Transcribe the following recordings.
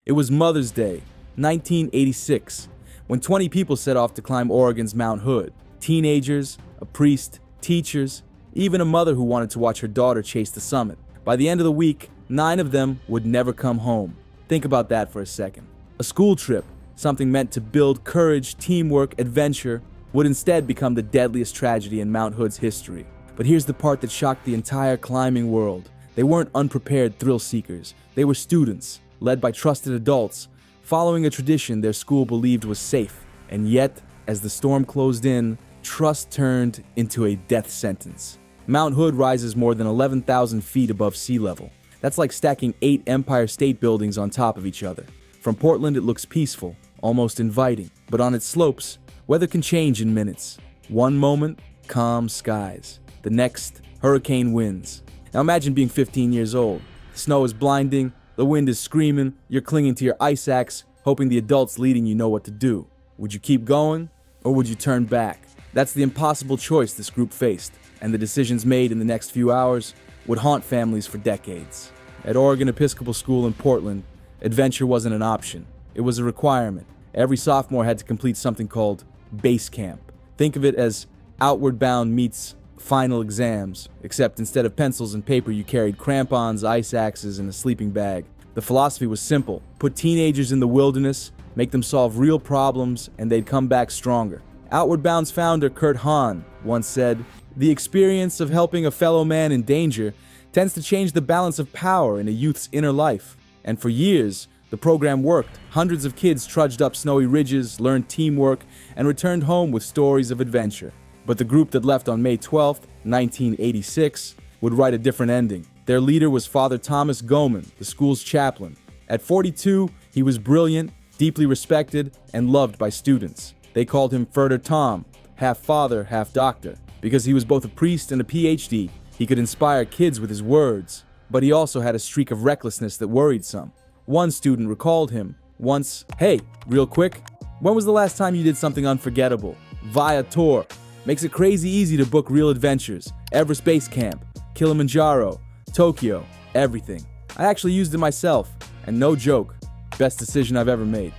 It was Mother's Day, 1986, when 20 people set off to climb Oregon's Mount Hood. Teenagers, a priest, teachers, even a mother who wanted to watch her daughter chase the summit. By the end of the week, 9 of them would never come home. Think about that for a second. A school trip, something meant to build courage, teamwork, adventure, would instead become the deadliest tragedy in Mount Hood's history. But here's the part that shocked the entire climbing world. They weren't unprepared thrill seekers. They were students, led by trusted adults, following a tradition their school believed was safe. And yet, as the storm closed in, trust turned into a death sentence. Mount Hood rises more than 11,000 feet above sea level. That's like stacking 8 Empire State Buildings on top of each other. From Portland, it looks peaceful, almost inviting. But on its slopes, weather can change in minutes. One moment, calm skies. The next, hurricane winds. Now imagine being 15 years old. The snow is blinding, the wind is screaming, you're clinging to your ice axe, hoping the adults leading you know what to do. Would you keep going, or would you turn back? That's the impossible choice this group faced, and the decisions made in the next few hours would haunt families for decades. At Oregon Episcopal School in Portland, adventure wasn't an option. It was a requirement. Every sophomore had to complete something called Base Camp. Think of it as Outward Bound meets final exams, except instead of pencils and paper, you carried crampons, ice axes, and a sleeping bag. The philosophy was simple. Put teenagers in the wilderness, make them solve real problems, and they'd come back stronger. Outward Bound's founder, Kurt Hahn, once said, "The experience of helping a fellow man in danger tends to change the balance of power in a youth's inner life." And for years, the program worked. Hundreds of kids trudged up snowy ridges, learned teamwork, and returned home with stories of adventure. But the group that left on May 12, 1986, would write a different ending. Their leader was Father Thomas Goman, the school's chaplain. At 42, he was brilliant, deeply respected, and loved by students. They called him Ferder Tom, half father, half doctor. Because he was both a priest and a PhD, he could inspire kids with his words. But he also had a streak of recklessness that worried some. One student recalled him once, "Hey, real quick, when was the last time you did something unforgettable? Viator makes it crazy easy to book real adventures. Everest Base Camp, Kilimanjaro, Tokyo, everything. I actually used it myself, and no joke, best decision I've ever made."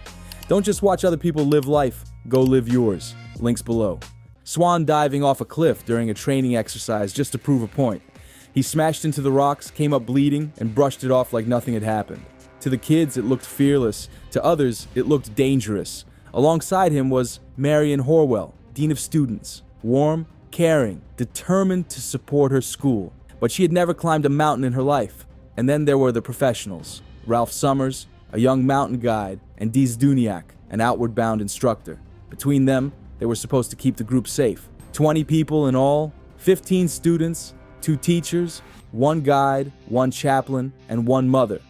Don't just watch other people live life, go live yours. Links below. Swan diving off a cliff during a training exercise just to prove a point. He smashed into the rocks, came up bleeding, and brushed it off like nothing had happened. To the kids, it looked fearless. To others, it looked dangerous. Alongside him was Marion Horwell, Dean of Students. Warm, caring, determined to support her school. But she had never climbed a mountain in her life. And then there were the professionals. Ralph Summers, a young mountain guide, and Dees Duniak, an outward bound instructor. Between them, they were supposed to keep the group safe. 20 people in all, 15 students, 2 teachers, 1 guide, 1 chaplain, and 1 mother,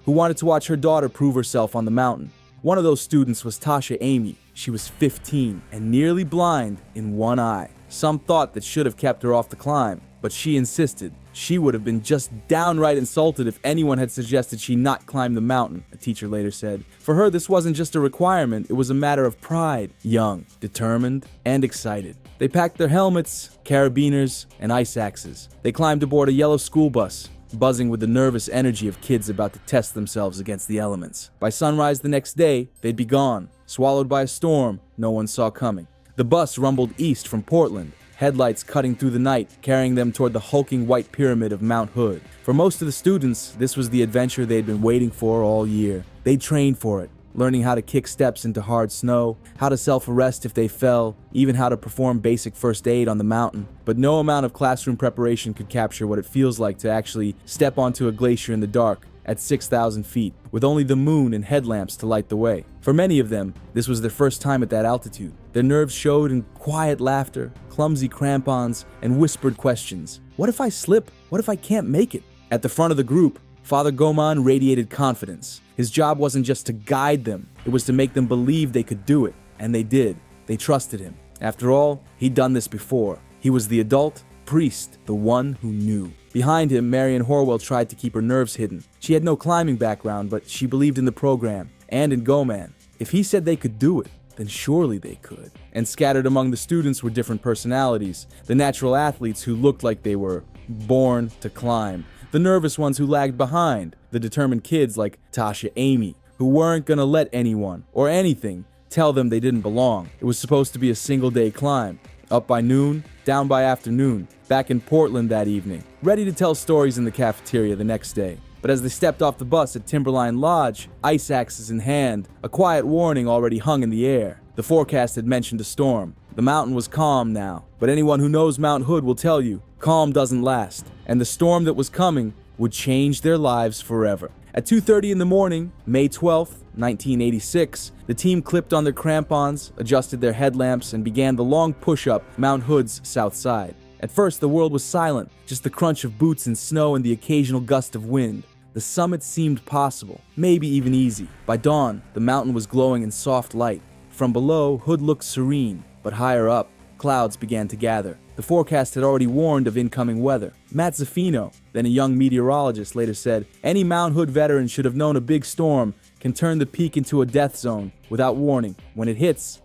who wanted to watch her daughter prove herself on the mountain. One of those students was Tasha Amy. She was 15 and nearly blind in one eye. Some thought that should have kept her off the climb, but she insisted. She would have been just downright insulted if anyone had suggested she not climb the mountain, a teacher later said. For her, this wasn't just a requirement, it was a matter of pride. Young, determined, and excited. They packed their helmets, carabiners, and ice axes. They climbed aboard a yellow school bus, buzzing with the nervous energy of kids about to test themselves against the elements. By sunrise the next day, they'd be gone, swallowed by a storm no one saw coming. The bus rumbled east from Portland, headlights cutting through the night, carrying them toward the hulking white pyramid of Mount Hood. For most of the students, this was the adventure they'd been waiting for all year. They trained for it, learning how to kick steps into hard snow, how to self-arrest if they fell, even how to perform basic first aid on the mountain. But no amount of classroom preparation could capture what it feels like to actually step onto a glacier in the dark at 6,000 feet, with only the moon and headlamps to light the way. For many of them, this was their first time at that altitude. Their nerves showed in quiet laughter, clumsy crampons, and whispered questions. What if I slip? What if I can't make it? At the front of the group, Father Goman radiated confidence. His job wasn't just to guide them, it was to make them believe they could do it. And they did. They trusted him. After all, he'd done this before. He was the adult priest, the one who knew. Behind him, Marion Horwell tried to keep her nerves hidden. She had no climbing background, but she believed in the program and in Goman. If he said they could do it, then surely they could. And scattered among the students were different personalities. The natural athletes who looked like they were born to climb. The nervous ones who lagged behind. The determined kids like Tasha Amy, who weren't gonna let anyone or anything tell them they didn't belong. It was supposed to be a single-day climb. Up by noon, down by afternoon, back in Portland that evening, ready to tell stories in the cafeteria the next day. But as they stepped off the bus at Timberline Lodge, ice axes in hand, a quiet warning already hung in the air. The forecast had mentioned a storm. The mountain was calm now, but anyone who knows Mount Hood will tell you, calm doesn't last, and the storm that was coming would change their lives forever. At 2:30 in the morning, May 12th, 1986, the team clipped on their crampons, adjusted their headlamps, and began the long push-up Mount Hood's south side. At first, the world was silent, just the crunch of boots in snow and the occasional gust of wind. The summit seemed possible, maybe even easy. By dawn, the mountain was glowing in soft light. From below, Hood looked serene, but higher up, clouds began to gather. The forecast had already warned of incoming weather. Matt Zaffino, then a young meteorologist, later said, "Any Mount Hood veteran should have known a big storm can turn the peak into a death zone without warning. When it hits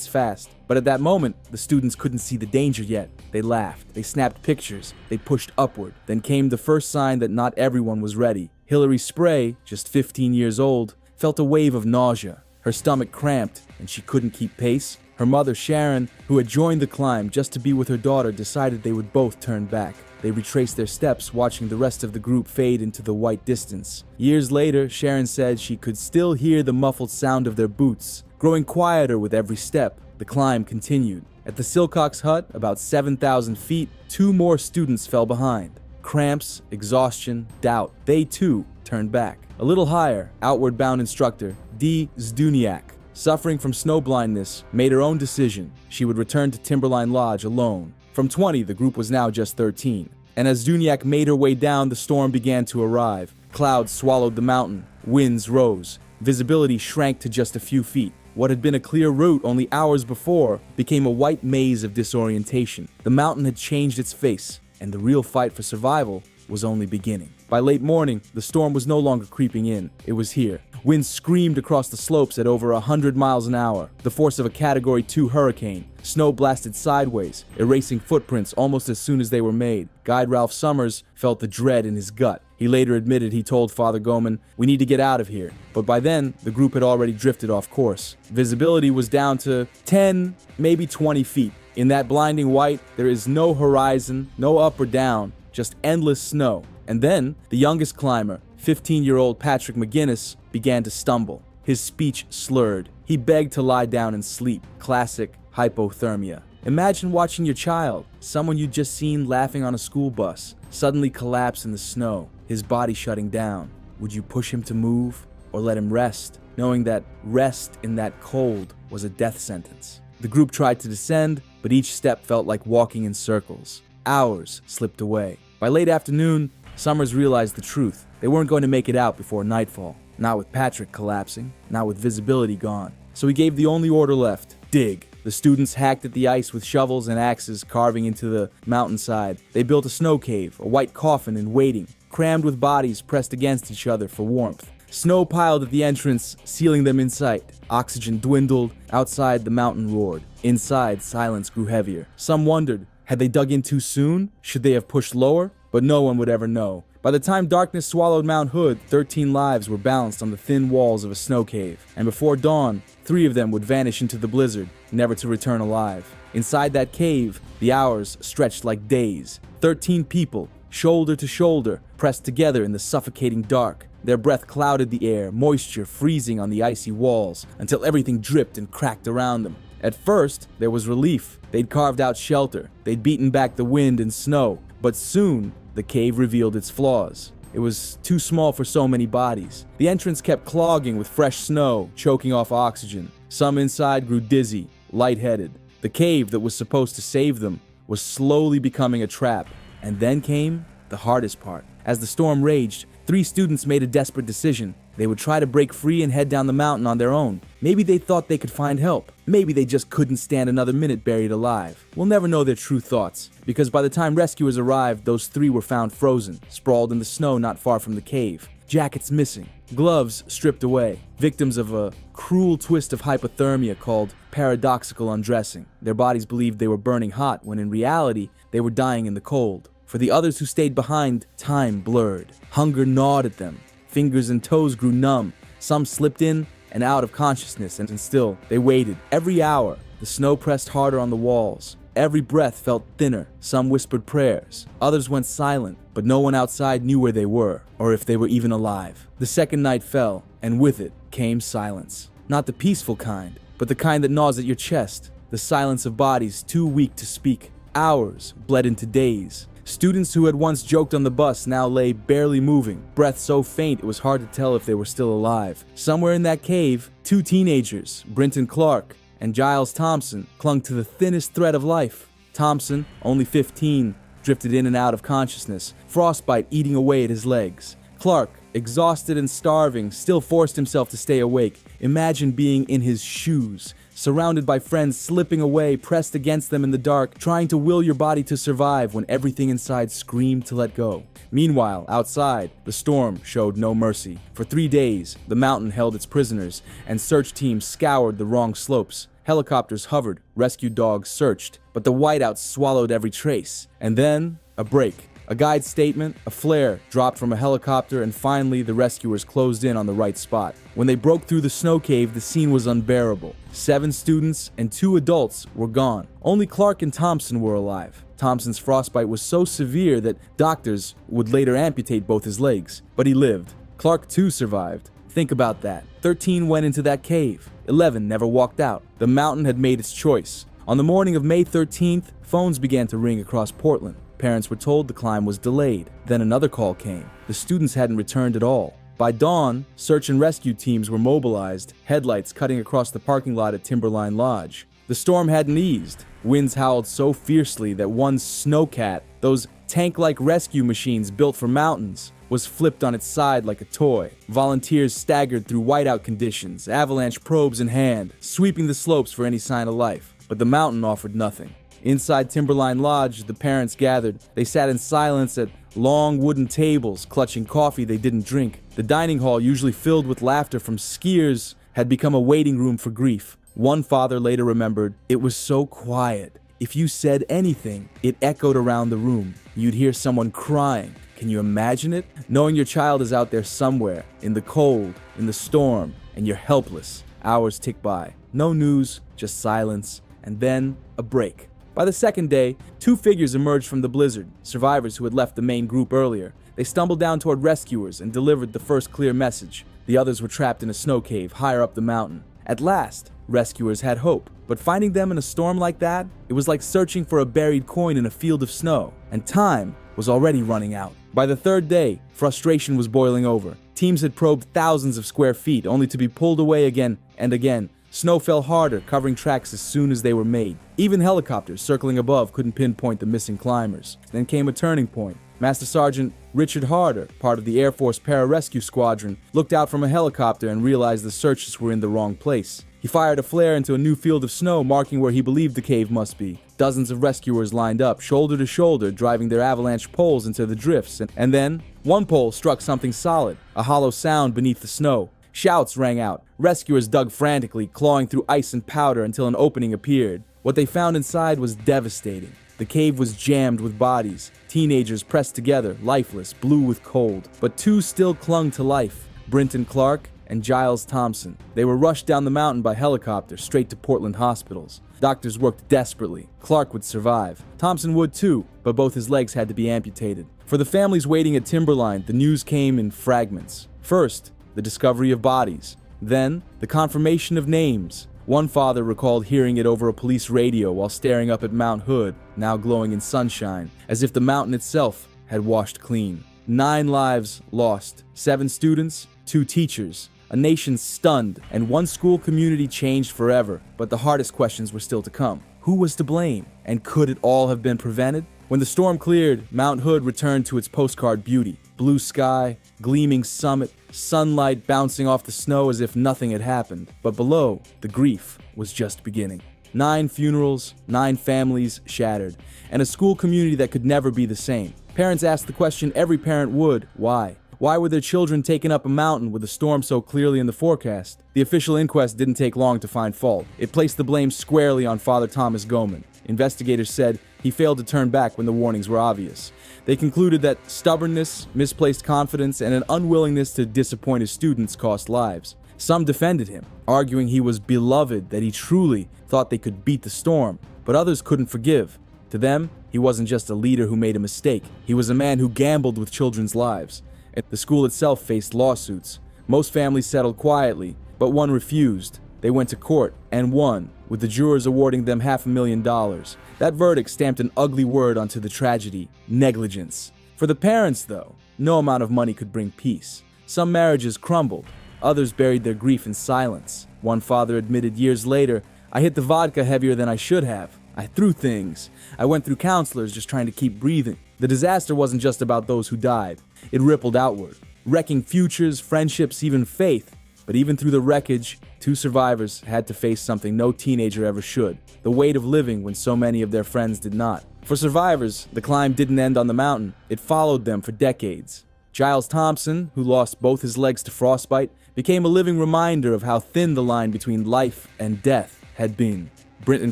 fast." But at that moment, the students couldn't see the danger yet. They laughed, they snapped pictures, they pushed upward. Then came the first sign that not everyone was ready. Hillary Spray, just 15 years old, felt a wave of nausea. Her stomach cramped, and she couldn't keep pace. Her mother, Sharon, who had joined the climb just to be with her daughter, decided they would both turn back. They retraced their steps, watching the rest of the group fade into the white distance. Years later, Sharon said she could still hear the muffled sound of their boots. Growing quieter with every step, the climb continued. At the Silcox Hut, about 7,000 feet, 2 more students fell behind. Cramps, exhaustion, doubt. They too turned back. A little higher, outward bound instructor, Dee Zduniak, suffering from snow blindness, made her own decision. She would return to Timberline Lodge alone. From 20, the group was now just 13. And as Zduniak made her way down, the storm began to arrive. Clouds swallowed the mountain. Winds rose. Visibility shrank to just a few feet. What had been a clear route only hours before became a white maze of disorientation. The mountain had changed its face, and the real fight for survival was only beginning. By late morning, the storm was no longer creeping in. It was here. Winds screamed across the slopes at over 100 miles an hour, the force of a Category 2 hurricane. Snow blasted sideways, erasing footprints almost as soon as they were made. Guide Ralph Summers felt the dread in his gut. He later admitted he told Father Goman, "We need to get out of here." But by then, the group had already drifted off course. Visibility was down to 10, maybe 20 feet. In that blinding white, there is no horizon, no up or down, just endless snow. And then, the youngest climber, 15-year-old Patrick McGinnis, began to stumble. His speech slurred. He begged to lie down and sleep. Classic hypothermia. Imagine watching your child, someone you'd just seen laughing on a school bus, suddenly collapse in the snow, his body shutting down. Would you push him to move or let him rest, knowing that rest in that cold was a death sentence? The group tried to descend, but each step felt like walking in circles. Hours slipped away. By late afternoon, Summers realized the truth. They weren't going to make it out before nightfall. Not with Patrick collapsing, not with visibility gone. So he gave the only order left: dig. The students hacked at the ice with shovels and axes, carving into the mountainside. They built a snow cave, a white coffin in waiting, crammed with bodies pressed against each other for warmth. Snow piled at the entrance, sealing them in sight. Oxygen dwindled. Outside, the mountain roared. Inside, silence grew heavier. Some wondered, had they dug in too soon? Should they have pushed lower? But no one would ever know. By the time darkness swallowed Mount Hood, 13 lives were balanced on the thin walls of a snow cave. And before dawn, 3 of them would vanish into the blizzard, never to return alive. Inside that cave, the hours stretched like days. 13 people, shoulder to shoulder, pressed together in the suffocating dark. Their breath clouded the air, moisture freezing on the icy walls, until everything dripped and cracked around them. At first, there was relief. They'd carved out shelter. They'd beaten back the wind and snow. But soon, the cave revealed its flaws. It was too small for so many bodies. The entrance kept clogging with fresh snow, choking off oxygen. Some inside grew dizzy, lightheaded. The cave that was supposed to save them was slowly becoming a trap. And then came the hardest part. As the storm raged, 3 students made a desperate decision. They would try to break free and head down the mountain on their own. Maybe they thought they could find help. Maybe they just couldn't stand another minute buried alive. We'll never know their true thoughts, because by the time rescuers arrived, those 3 were found frozen, sprawled in the snow not far from the cave. Jackets missing, gloves stripped away, victims of a cruel twist of hypothermia called paradoxical undressing. Their bodies believed they were burning hot, when in reality, they were dying in the cold. For the others who stayed behind, time blurred. Hunger gnawed at them. Fingers and toes grew numb. Some slipped in and out of consciousness, and still, they waited. Every hour, the snow pressed harder on the walls. Every breath felt thinner. Some whispered prayers. Others went silent, but no one outside knew where they were, or if they were even alive. The second night fell, and with it came silence. Not the peaceful kind, but the kind that gnaws at your chest. The silence of bodies too weak to speak. Hours bled into days. Students who had once joked on the bus now lay barely moving, breath so faint it was hard to tell if they were still alive. Somewhere in that cave, two teenagers, Brenton Clark and Giles Thompson, clung to the thinnest thread of life. Thompson, only 15, drifted in and out of consciousness, frostbite eating away at his legs. Clark, exhausted and starving, still forced himself to stay awake. Imagine being in his shoes, surrounded by friends slipping away, pressed against them in the dark, trying to will your body to survive when everything inside screamed to let go. Meanwhile, outside, the storm showed no mercy. For 3 days, the mountain held its prisoners, and search teams scoured the wrong slopes. Helicopters hovered, rescue dogs searched, but the whiteouts swallowed every trace. And then, a break. A guide's statement, a flare dropped from a helicopter, and finally the rescuers closed in on the right spot. When they broke through the snow cave, the scene was unbearable. 7 students and 2 adults were gone. Only Clark and Thompson were alive. Thompson's frostbite was so severe that doctors would later amputate both his legs, but he lived. Clark too survived. Think about that. 13 went into that cave. 11 never walked out. The mountain had made its choice. On the morning of May 13th, phones began to ring across Portland. Parents were told the climb was delayed. Then another call came. The students hadn't returned at all. By dawn, search and rescue teams were mobilized, headlights cutting across the parking lot at Timberline Lodge. The storm hadn't eased. Winds howled so fiercely that one snowcat, those tank-like rescue machines built for mountains, was flipped on its side like a toy. Volunteers staggered through whiteout conditions, avalanche probes in hand, sweeping the slopes for any sign of life. But the mountain offered nothing. Inside Timberline Lodge, the parents gathered. They sat in silence at long wooden tables, clutching coffee they didn't drink. The dining hall, usually filled with laughter from skiers, had become a waiting room for grief. One father later remembered, "It was so quiet. If you said anything, it echoed around the room. You'd hear someone crying. Can you imagine it? Knowing your child is out there somewhere, in the cold, in the storm, and you're helpless." Hours tick by. No news, just silence, and then a break. By the second day, 2 figures emerged from the blizzard, survivors who had left the main group earlier. They stumbled down toward rescuers and delivered the first clear message. The others were trapped in a snow cave higher up the mountain. At last, rescuers had hope. But finding them in a storm like that, it was like searching for a buried coin in a field of snow. And time was already running out. By the 3rd day, frustration was boiling over. Teams had probed thousands of square feet, only to be pulled away again and again. Snow fell harder, covering tracks as soon as they were made. Even helicopters circling above couldn't pinpoint the missing climbers. Then came a turning point. Master Sergeant Richard Harder, part of the Air Force Pararescue Squadron, looked out from a helicopter and realized the searchers were in the wrong place. He fired a flare into a new field of snow, marking where he believed the cave must be. Dozens of rescuers lined up, shoulder to shoulder, driving their avalanche poles into the drifts. And then, one pole struck something solid, a hollow sound beneath the snow. Shouts rang out. Rescuers dug frantically, clawing through ice and powder until an opening appeared. What they found inside was devastating. The cave was jammed with bodies, teenagers pressed together, lifeless, blue with cold. But 2 still clung to life, Brenton Clark and Giles Thompson. They were rushed down the mountain by helicopter, straight to Portland hospitals. Doctors worked desperately. Clark would survive. Thompson would too, but both his legs had to be amputated. For the families waiting at Timberline, the news came in fragments. First, the discovery of bodies. Then, the confirmation of names. One father recalled hearing it over a police radio while staring up at Mount Hood, now glowing in sunshine, as if the mountain itself had washed clean. 9 lives lost, 7 students, 2 teachers, a nation stunned, and one school community changed forever. But the hardest questions were still to come. Who was to blame? And could it all have been prevented? When the storm cleared, Mount Hood returned to its postcard beauty. Blue sky, gleaming summit, sunlight bouncing off the snow as if nothing had happened. But below, the grief was just beginning. 9 funerals, 9 families shattered, and a school community that could never be the same. Parents asked the question every parent would: why? Why were their children taken up a mountain with a storm so clearly in the forecast? The official inquest didn't take long to find fault. It placed the blame squarely on Father Thomas Goman. Investigators said he failed to turn back when the warnings were obvious. They concluded that stubbornness, misplaced confidence, and an unwillingness to disappoint his students cost lives. Some defended him, arguing he was beloved, that he truly thought they could beat the storm, but others couldn't forgive. To them, he wasn't just a leader who made a mistake. He was a man who gambled with children's lives. The school itself faced lawsuits. Most families settled quietly, but one refused. They went to court and won, with the jurors awarding them $500,000. That verdict stamped an ugly word onto the tragedy: negligence. For the parents, though, no amount of money could bring peace. Some marriages crumbled. Others buried their grief in silence. One father admitted years later, "I hit the vodka heavier than I should have. I threw things. I went through counselors just trying to keep breathing." The disaster wasn't just about those who died. It rippled outward, wrecking futures, friendships, even faith. But even through the wreckage, 2 survivors had to face something no teenager ever should: the weight of living when so many of their friends did not. For survivors, the climb didn't end on the mountain. It followed them for decades. Giles Thompson, who lost both his legs to frostbite, became a living reminder of how thin the line between life and death had been. Brenton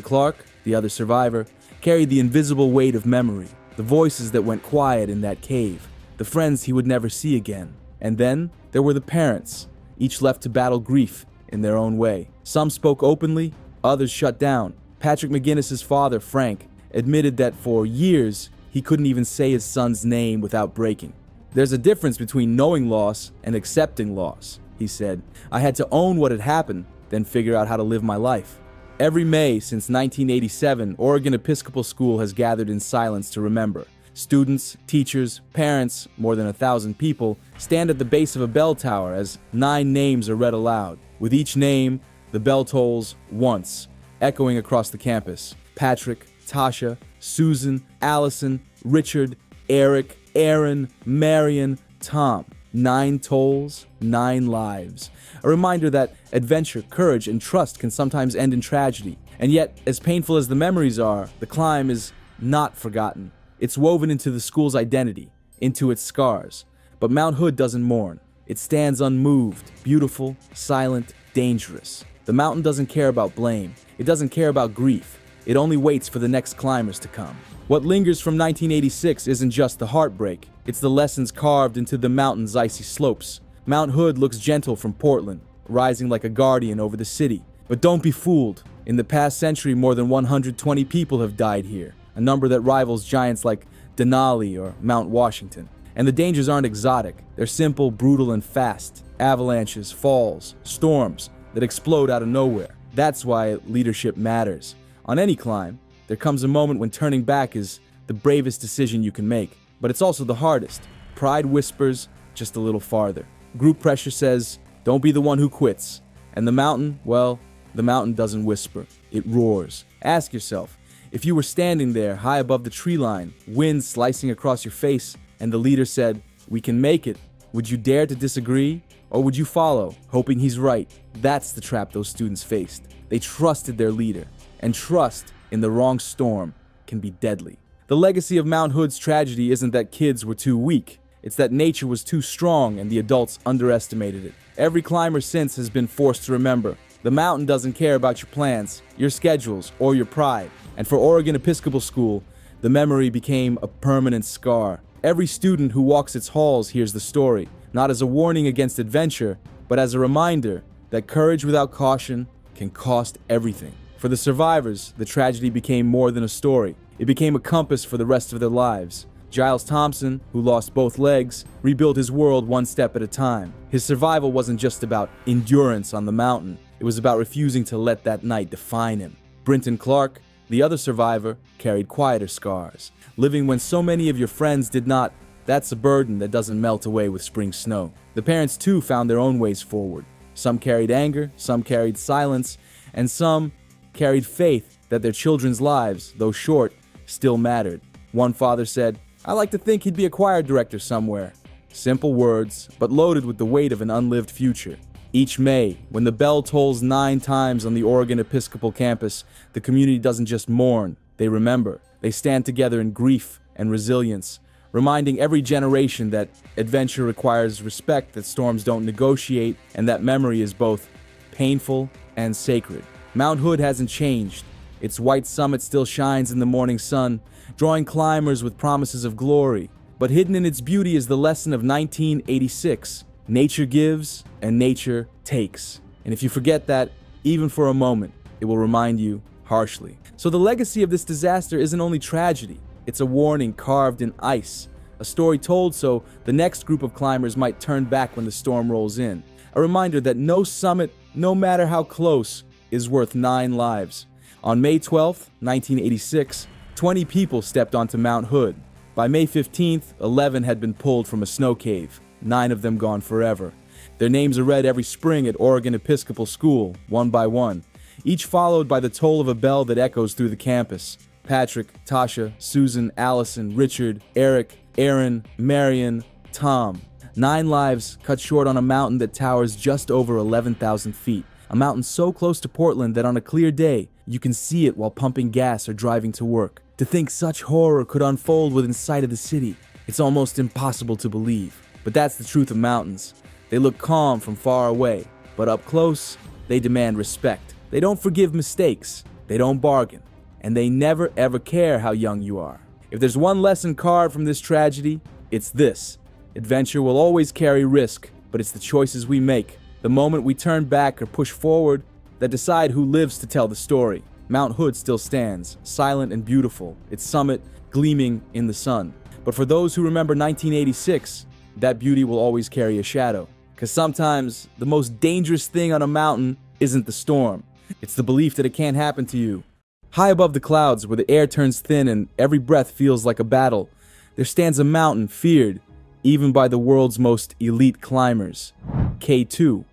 Clark, the other survivor, carried the invisible weight of memory, the voices that went quiet in that cave, the friends he would never see again. And then there were the parents, each left to battle grief in their own way. Some spoke openly, others shut down. Patrick McGinnis's father, Frank, admitted that for years he couldn't even say his son's name without breaking. "There's a difference between knowing loss and accepting loss," he said. "I had to own what had happened, then figure out how to live my life." Every May since 1987, Oregon Episcopal School has gathered in silence to remember. Students, teachers, parents, more than 1,000 people, stand at the base of a bell tower as 9 names are read aloud. With each name, the bell tolls once, echoing across the campus. Patrick, Tasha, Susan, Allison, Richard, Eric, Aaron, Marion, Tom. 9 tolls, 9 lives. A reminder that adventure, courage, and trust can sometimes end in tragedy. And yet, as painful as the memories are, the climb is not forgotten. It's woven into the school's identity, into its scars. But Mount Hood doesn't mourn. It stands unmoved, beautiful, silent, dangerous. The mountain doesn't care about blame. It doesn't care about grief. It only waits for the next climbers to come. What lingers from 1986 isn't just the heartbreak. It's the lessons carved into the mountain's icy slopes. Mount Hood looks gentle from Portland, rising like a guardian over the city. But don't be fooled. In the past century, more than 120 people have died here, a number that rivals giants like Denali or Mount Washington. And the dangers aren't exotic. They're simple, brutal, and fast. Avalanches, falls, storms that explode out of nowhere. That's why leadership matters. On any climb, there comes a moment when turning back is the bravest decision you can make. But it's also the hardest. Pride whispers just a little farther. Group pressure says, don't be the one who quits. And the mountain, well, the mountain doesn't whisper. It roars. Ask yourself, if you were standing there high above the tree line, wind slicing across your face, and the leader said, we can make it, would you dare to disagree? Or would you follow, hoping he's right? That's the trap those students faced. They trusted their leader. And trust in the wrong storm can be deadly. The legacy of Mount Hood's tragedy isn't that kids were too weak. It's that nature was too strong and the adults underestimated it. Every climber since has been forced to remember, the mountain doesn't care about your plans, your schedules, or your pride. And for Oregon Episcopal School, the memory became a permanent scar. Every student who walks its halls hears the story, not as a warning against adventure, but as a reminder that courage without caution can cost everything. For the survivors, the tragedy became more than a story. It became a compass for the rest of their lives. Giles Thompson, who lost both legs, rebuilt his world one step at a time. His survival wasn't just about endurance on the mountain. It was about refusing to let that night define him. Brenton Clark, the other survivor, carried quieter scars. Living when so many of your friends did not, that's a burden that doesn't melt away with spring snow. The parents too found their own ways forward. Some carried anger, some carried silence, and some carried faith that their children's lives, though short, still mattered. One father said, I like to think he'd be a choir director somewhere. Simple words, but loaded with the weight of an unlived future. Each May, when the bell tolls 9 times on the Oregon Episcopal campus, the community doesn't just mourn, they remember. They stand together in grief and resilience, reminding every generation that adventure requires respect, that storms don't negotiate, and that memory is both painful and sacred. Mount Hood hasn't changed, Its white summit still shines in the morning sun, drawing climbers with promises of glory. But hidden in its beauty is the lesson of 1986. Nature gives and nature takes. And if you forget that, even for a moment, it will remind you harshly. So the legacy of this disaster isn't only tragedy, it's a warning carved in ice. A story told so the next group of climbers might turn back when the storm rolls in. A reminder that no summit, no matter how close, is worth 9 lives. On May 12, 1986, 20 people stepped onto Mount Hood. By May 15th, 11 had been pulled from a snow cave, 9 of them gone forever. Their names are read every spring at Oregon Episcopal School, one by one, each followed by the toll of a bell that echoes through the campus. Patrick, Tasha, Susan, Allison, Richard, Eric, Aaron, Marion, Tom. 9 lives cut short on a mountain that towers just over 11,000 feet. A mountain so close to Portland that on a clear day, you can see it while pumping gas or driving to work. To think such horror could unfold within sight of the city, it's almost impossible to believe. But that's the truth of mountains. They look calm from far away, but up close, they demand respect. They don't forgive mistakes, they don't bargain, and they never ever care how young you are. If there's one lesson carved from this tragedy, it's this. Adventure will always carry risk, but it's the choices we make, the moment we turn back or push forward, that decide who lives to tell the story. Mount Hood still stands, silent and beautiful, its summit gleaming in the sun. But for those who remember 1986, that beauty will always carry a shadow. Because sometimes the most dangerous thing on a mountain isn't the storm. It's the belief that it can't happen to you. High above the clouds, where the air turns thin and every breath feels like a battle, there stands a mountain feared even by the world's most elite climbers. K2,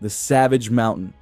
the Savage Mountain.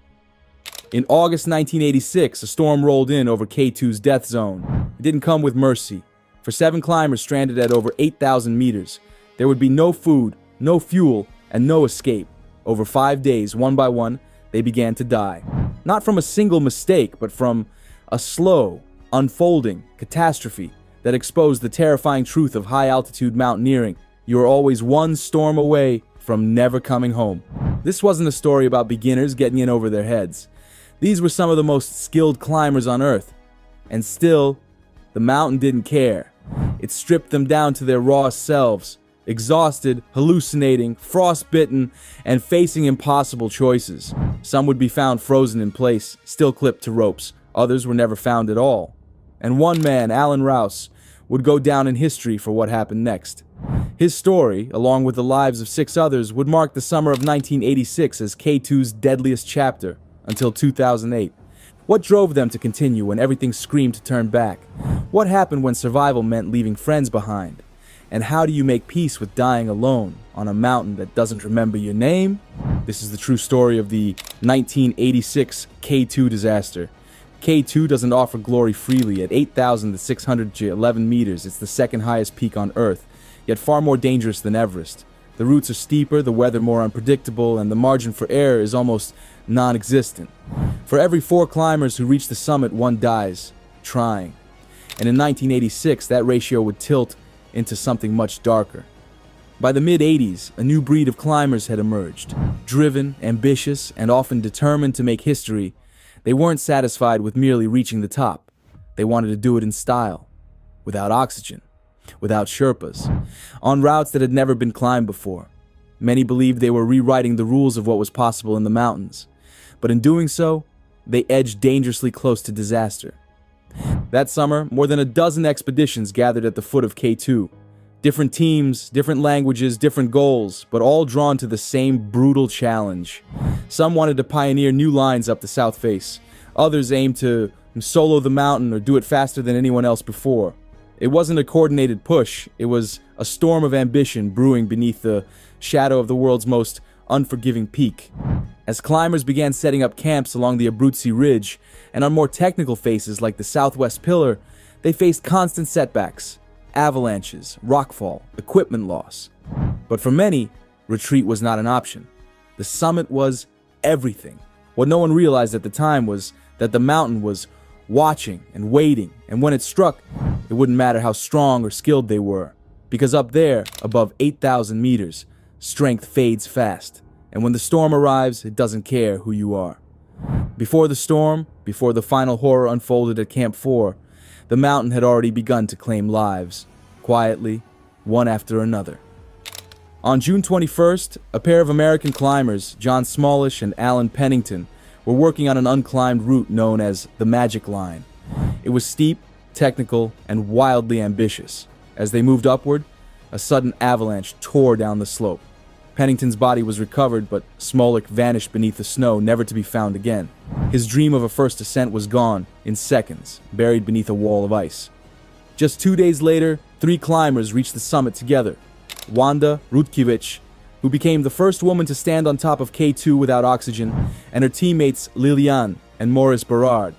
In August 1986, a storm rolled in over K2's death zone. It didn't come with mercy. For 7 climbers stranded at over 8,000 meters, there would be no food, no fuel, and no escape. Over 5 days, one by one, they began to die. Not from a single mistake, but from a slow, unfolding catastrophe that exposed the terrifying truth of high-altitude mountaineering. You are always one storm away from never coming home. This wasn't a story about beginners getting in over their heads. These were some of the most skilled climbers on Earth. And still, the mountain didn't care. It stripped them down to their raw selves, exhausted, hallucinating, frostbitten, and facing impossible choices. Some would be found frozen in place, still clipped to ropes. Others were never found at all. And one man, Alan Rouse, would go down in history for what happened next. His story, along with the lives of 6 others, would mark the summer of 1986 as K2's deadliest chapter, until 2008. What drove them to continue when everything screamed to turn back? What happened when survival meant leaving friends behind? And how do you make peace with dying alone on a mountain that doesn't remember your name? This is the true story of the 1986 K2 disaster. K2 doesn't offer glory freely. At 8,611 meters, it's the second highest peak on Earth, yet far more dangerous than Everest. The routes are steeper, the weather more unpredictable, and the margin for error is almost non-existent. For every 4 climbers who reach the summit, 1 dies trying. And in 1986, that ratio would tilt into something much darker. By the mid-80s, a new breed of climbers had emerged. Driven, ambitious, and often determined to make history, they weren't satisfied with merely reaching the top. They wanted to do it in style, without oxygen, without Sherpas, on routes that had never been climbed before. Many believed they were rewriting the rules of what was possible in the mountains, but in doing so, they edged dangerously close to disaster. That summer, more than a dozen expeditions gathered at the foot of K2. Different teams, different languages, different goals, but all drawn to the same brutal challenge. Some wanted to pioneer new lines up the south face. Others aimed to solo the mountain or do it faster than anyone else before. It wasn't a coordinated push, it was a storm of ambition brewing beneath the shadow of the world's most unforgiving peak. As climbers began setting up camps along the Abruzzi Ridge and on more technical faces like the Southwest Pillar, they faced constant setbacks, avalanches, rockfall, equipment loss. But for many, retreat was not an option. The summit was everything. What no one realized at the time was that the mountain was watching and waiting, and when it struck, it wouldn't matter how strong or skilled they were, because up there, above 8,000 meters, strength fades fast, and when the storm arrives, it doesn't care who you are. Before the storm, before the final horror unfolded at Camp 4, the mountain had already begun to claim lives, quietly, one after another. On June 21st, a pair of American climbers, John Smallish and Alan Pennington, were working on an unclimbed route known as the Magic Line. It was steep, technical, and wildly ambitious. As they moved upward, a sudden avalanche tore down the slope. Pennington's body was recovered, but Smolik vanished beneath the snow, never to be found again. His dream of a first ascent was gone in seconds, buried beneath a wall of ice. Just 2 days later, 3 climbers reached the summit together. Wanda Rutkiewicz, who became the first woman to stand on top of K2 without oxygen, and her teammates Liliane and Maurice Berard.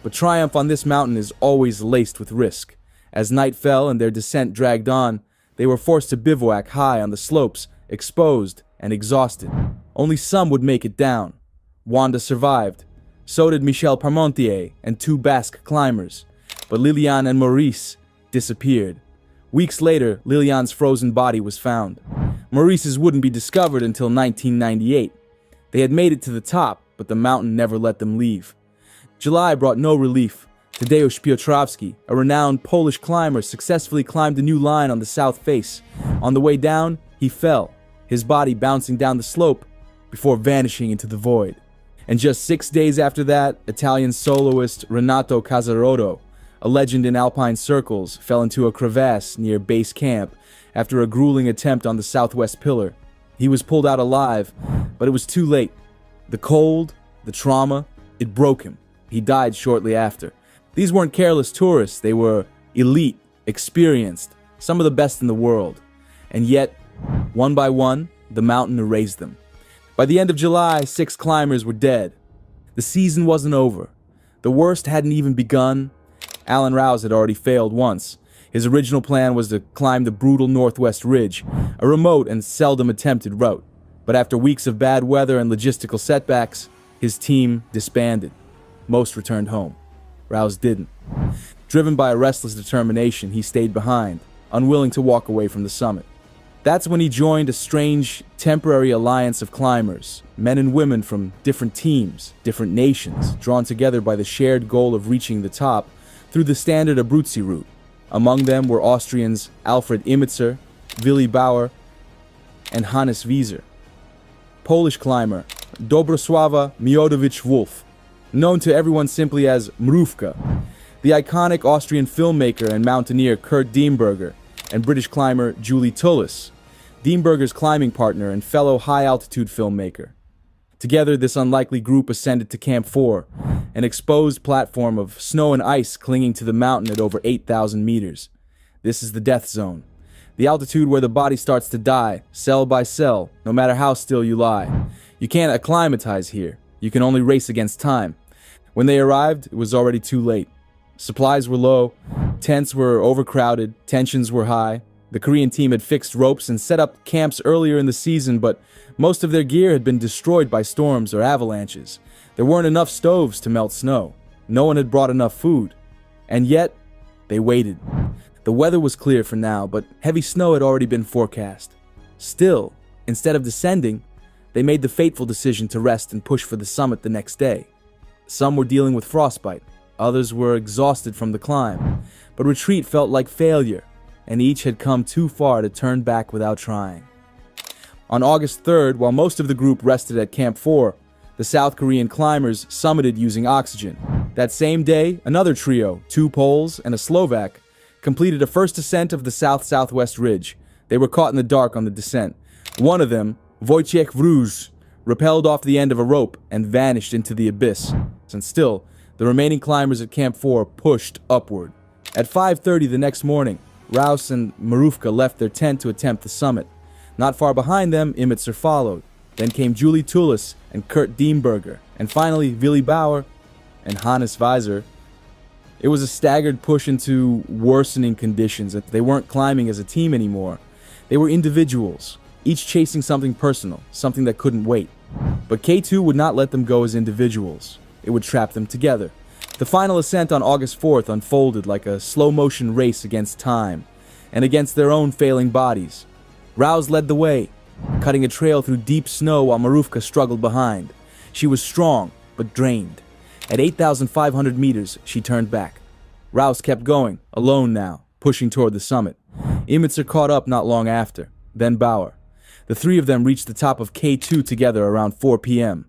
But triumph on this mountain is always laced with risk. As night fell and their descent dragged on, they were forced to bivouac high on the slopes, exposed and exhausted. Only some would make it down. Wanda survived. So did Michel Parmentier and 2 Basque climbers. But Liliane and Maurice disappeared. Weeks later, Liliane's frozen body was found. Maurice's wouldn't be discovered until 1998. They had made it to the top, but the mountain never let them leave. July brought no relief. Tadeusz Piotrowski, a renowned Polish climber, successfully climbed a new line on the south face. On the way down, he fell, his body bouncing down the slope before vanishing into the void. And just 6 days after that, Italian soloist Renato Casarotto, a legend in alpine circles, fell into a crevasse near base camp after a grueling attempt on the southwest pillar. He was pulled out alive, but it was too late. The cold, the trauma, it broke him. He died shortly after. These weren't careless tourists, they were elite, experienced, some of the best in the world. And yet, one by one, the mountain erased them. By the end of July, 6 climbers were dead. The season wasn't over. The worst hadn't even begun. Alan Rouse had already failed once. His original plan was to climb the brutal Northwest Ridge, a remote and seldom attempted route. But after weeks of bad weather and logistical setbacks, his team disbanded. Most returned home. Rouse didn't. Driven by a restless determination, he stayed behind, unwilling to walk away from the summit. That's when he joined a strange, temporary alliance of climbers, men and women from different teams, different nations, drawn together by the shared goal of reaching the top through the standard Abruzzi route. Among them were Austrians Alfred Imitzer, Willi Bauer, and Hannes Wieser. Polish climber Dobrosława Miodowicz-Wolf, known to everyone simply as Mrówka, the iconic Austrian filmmaker and mountaineer Kurt Diemberger, and British climber Julie Tullis, Diemberger's climbing partner and fellow high-altitude filmmaker. Together, this unlikely group ascended to Camp 4, an exposed platform of snow and ice clinging to the mountain at over 8,000 meters. This is the death zone, the altitude where the body starts to die, cell by cell, no matter how still you lie. You can't acclimatize here. You can only race against time. When they arrived, it was already too late. Supplies were low, tents were overcrowded, tensions were high. The Korean team had fixed ropes and set up camps earlier in the season, but most of their gear had been destroyed by storms or avalanches. There weren't enough stoves to melt snow. No one had brought enough food. And yet, they waited. The weather was clear for now, but heavy snow had already been forecast. Still, instead of descending, they made the fateful decision to rest and push for the summit the next day. Some were dealing with frostbite. Others were exhausted from the climb. But retreat felt like failure, and each had come too far to turn back without trying. On August 3rd, while most of the group rested at Camp 4, the South Korean climbers summited using oxygen. That same day, another trio, 2 Poles and a Slovak, completed a first ascent of the south-southwest ridge. They were caught in the dark on the descent. One of them, Wojciech Wróż, rappelled off the end of a rope and vanished into the abyss. And still, the remaining climbers at Camp 4 pushed upward. At 5:30 the next morning, Rouse and Mrówka left their tent to attempt the summit. Not far behind them, Imitzer followed. Then came Julie Tullis and Kurt Diemberger, and finally Willi Bauer and Hannes Wieser. It was a staggered push into worsening conditions. They weren't climbing as a team anymore. They were individuals, each chasing something personal, something that couldn't wait. But K2 would not let them go as individuals. It would trap them together. The final ascent on August 4th unfolded like a slow-motion race against time and against their own failing bodies. Rouse led the way, cutting a trail through deep snow while Mrówka struggled behind. She was strong, but drained. At 8,500 meters, she turned back. Rouse kept going, alone now, pushing toward the summit. Imitzer caught up not long after, then Bauer. The three of them reached the top of K2 together around 4 p.m.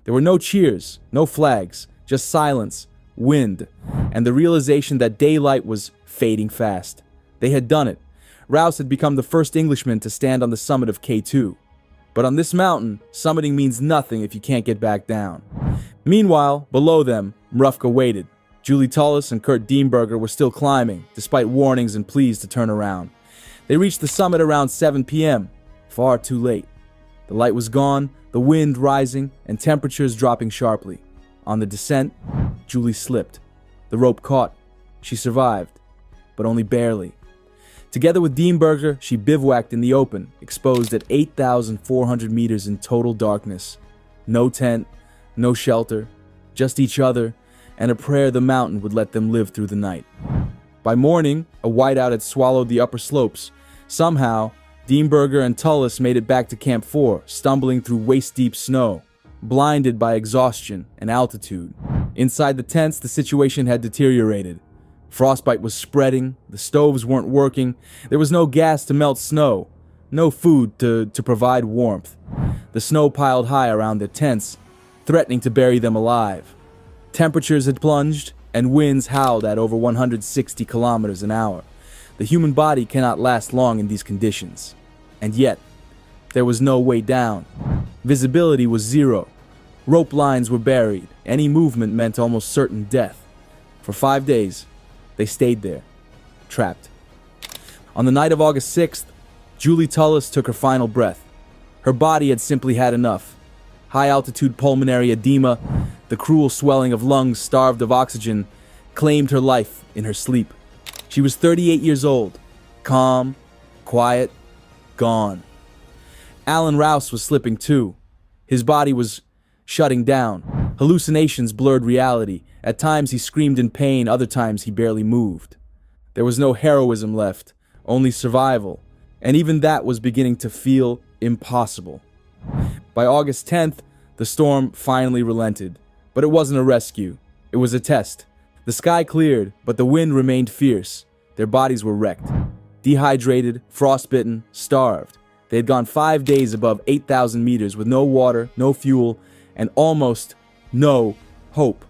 There were no cheers, no flags, just silence, wind, and the realization that daylight was fading fast. They had done it. Rouse had become the first Englishman to stand on the summit of K2. But on this mountain, summiting means nothing if you can't get back down. Meanwhile, below them, Mrufka waited. Julie Tullis and Kurt Dienberger were still climbing, despite warnings and pleas to turn around. They reached the summit around 7 p.m., far too late. The light was gone, the wind rising, and temperatures dropping sharply. On the descent, Julie slipped. The rope caught. She survived, but only barely. Together with Dienberger, she bivouacked in the open, exposed at 8,400 meters in total darkness. No tent, no shelter, just each other, and a prayer the mountain would let them live through the night. By morning, a whiteout had swallowed the upper slopes. Somehow, Dienberger and Tullis made it back to Camp 4, stumbling through waist-deep snow, blinded by exhaustion and altitude. Inside the tents, the situation had deteriorated. Frostbite was spreading, the stoves weren't working, there was no gas to melt snow, no food to provide warmth. The snow piled high around their tents, threatening to bury them alive. Temperatures had plunged, and winds howled at over 160 kilometers an hour. The human body cannot last long in these conditions. And yet, there was no way down. Visibility was zero. Rope lines were buried. Any movement meant almost certain death. For 5 days, they stayed there, trapped. On the night of August 6th, Julie Tullis took her final breath. Her body had simply had enough. High-altitude pulmonary edema, the cruel swelling of lungs starved of oxygen, claimed her life in her sleep. She was 38 years old, calm, quiet, gone. Alan Rouse was slipping too. His body was shutting down. Hallucinations blurred reality. At times he screamed in pain, other times he barely moved. There was no heroism left, only survival, and even that was beginning to feel impossible. By August 10th, the storm finally relented, but it wasn't a rescue. It was a test. The sky cleared, but the wind remained fierce. Their bodies were wrecked. Dehydrated, frostbitten, starved. They had gone 5 days above 8,000 meters with no water, no fuel, and almost no hope.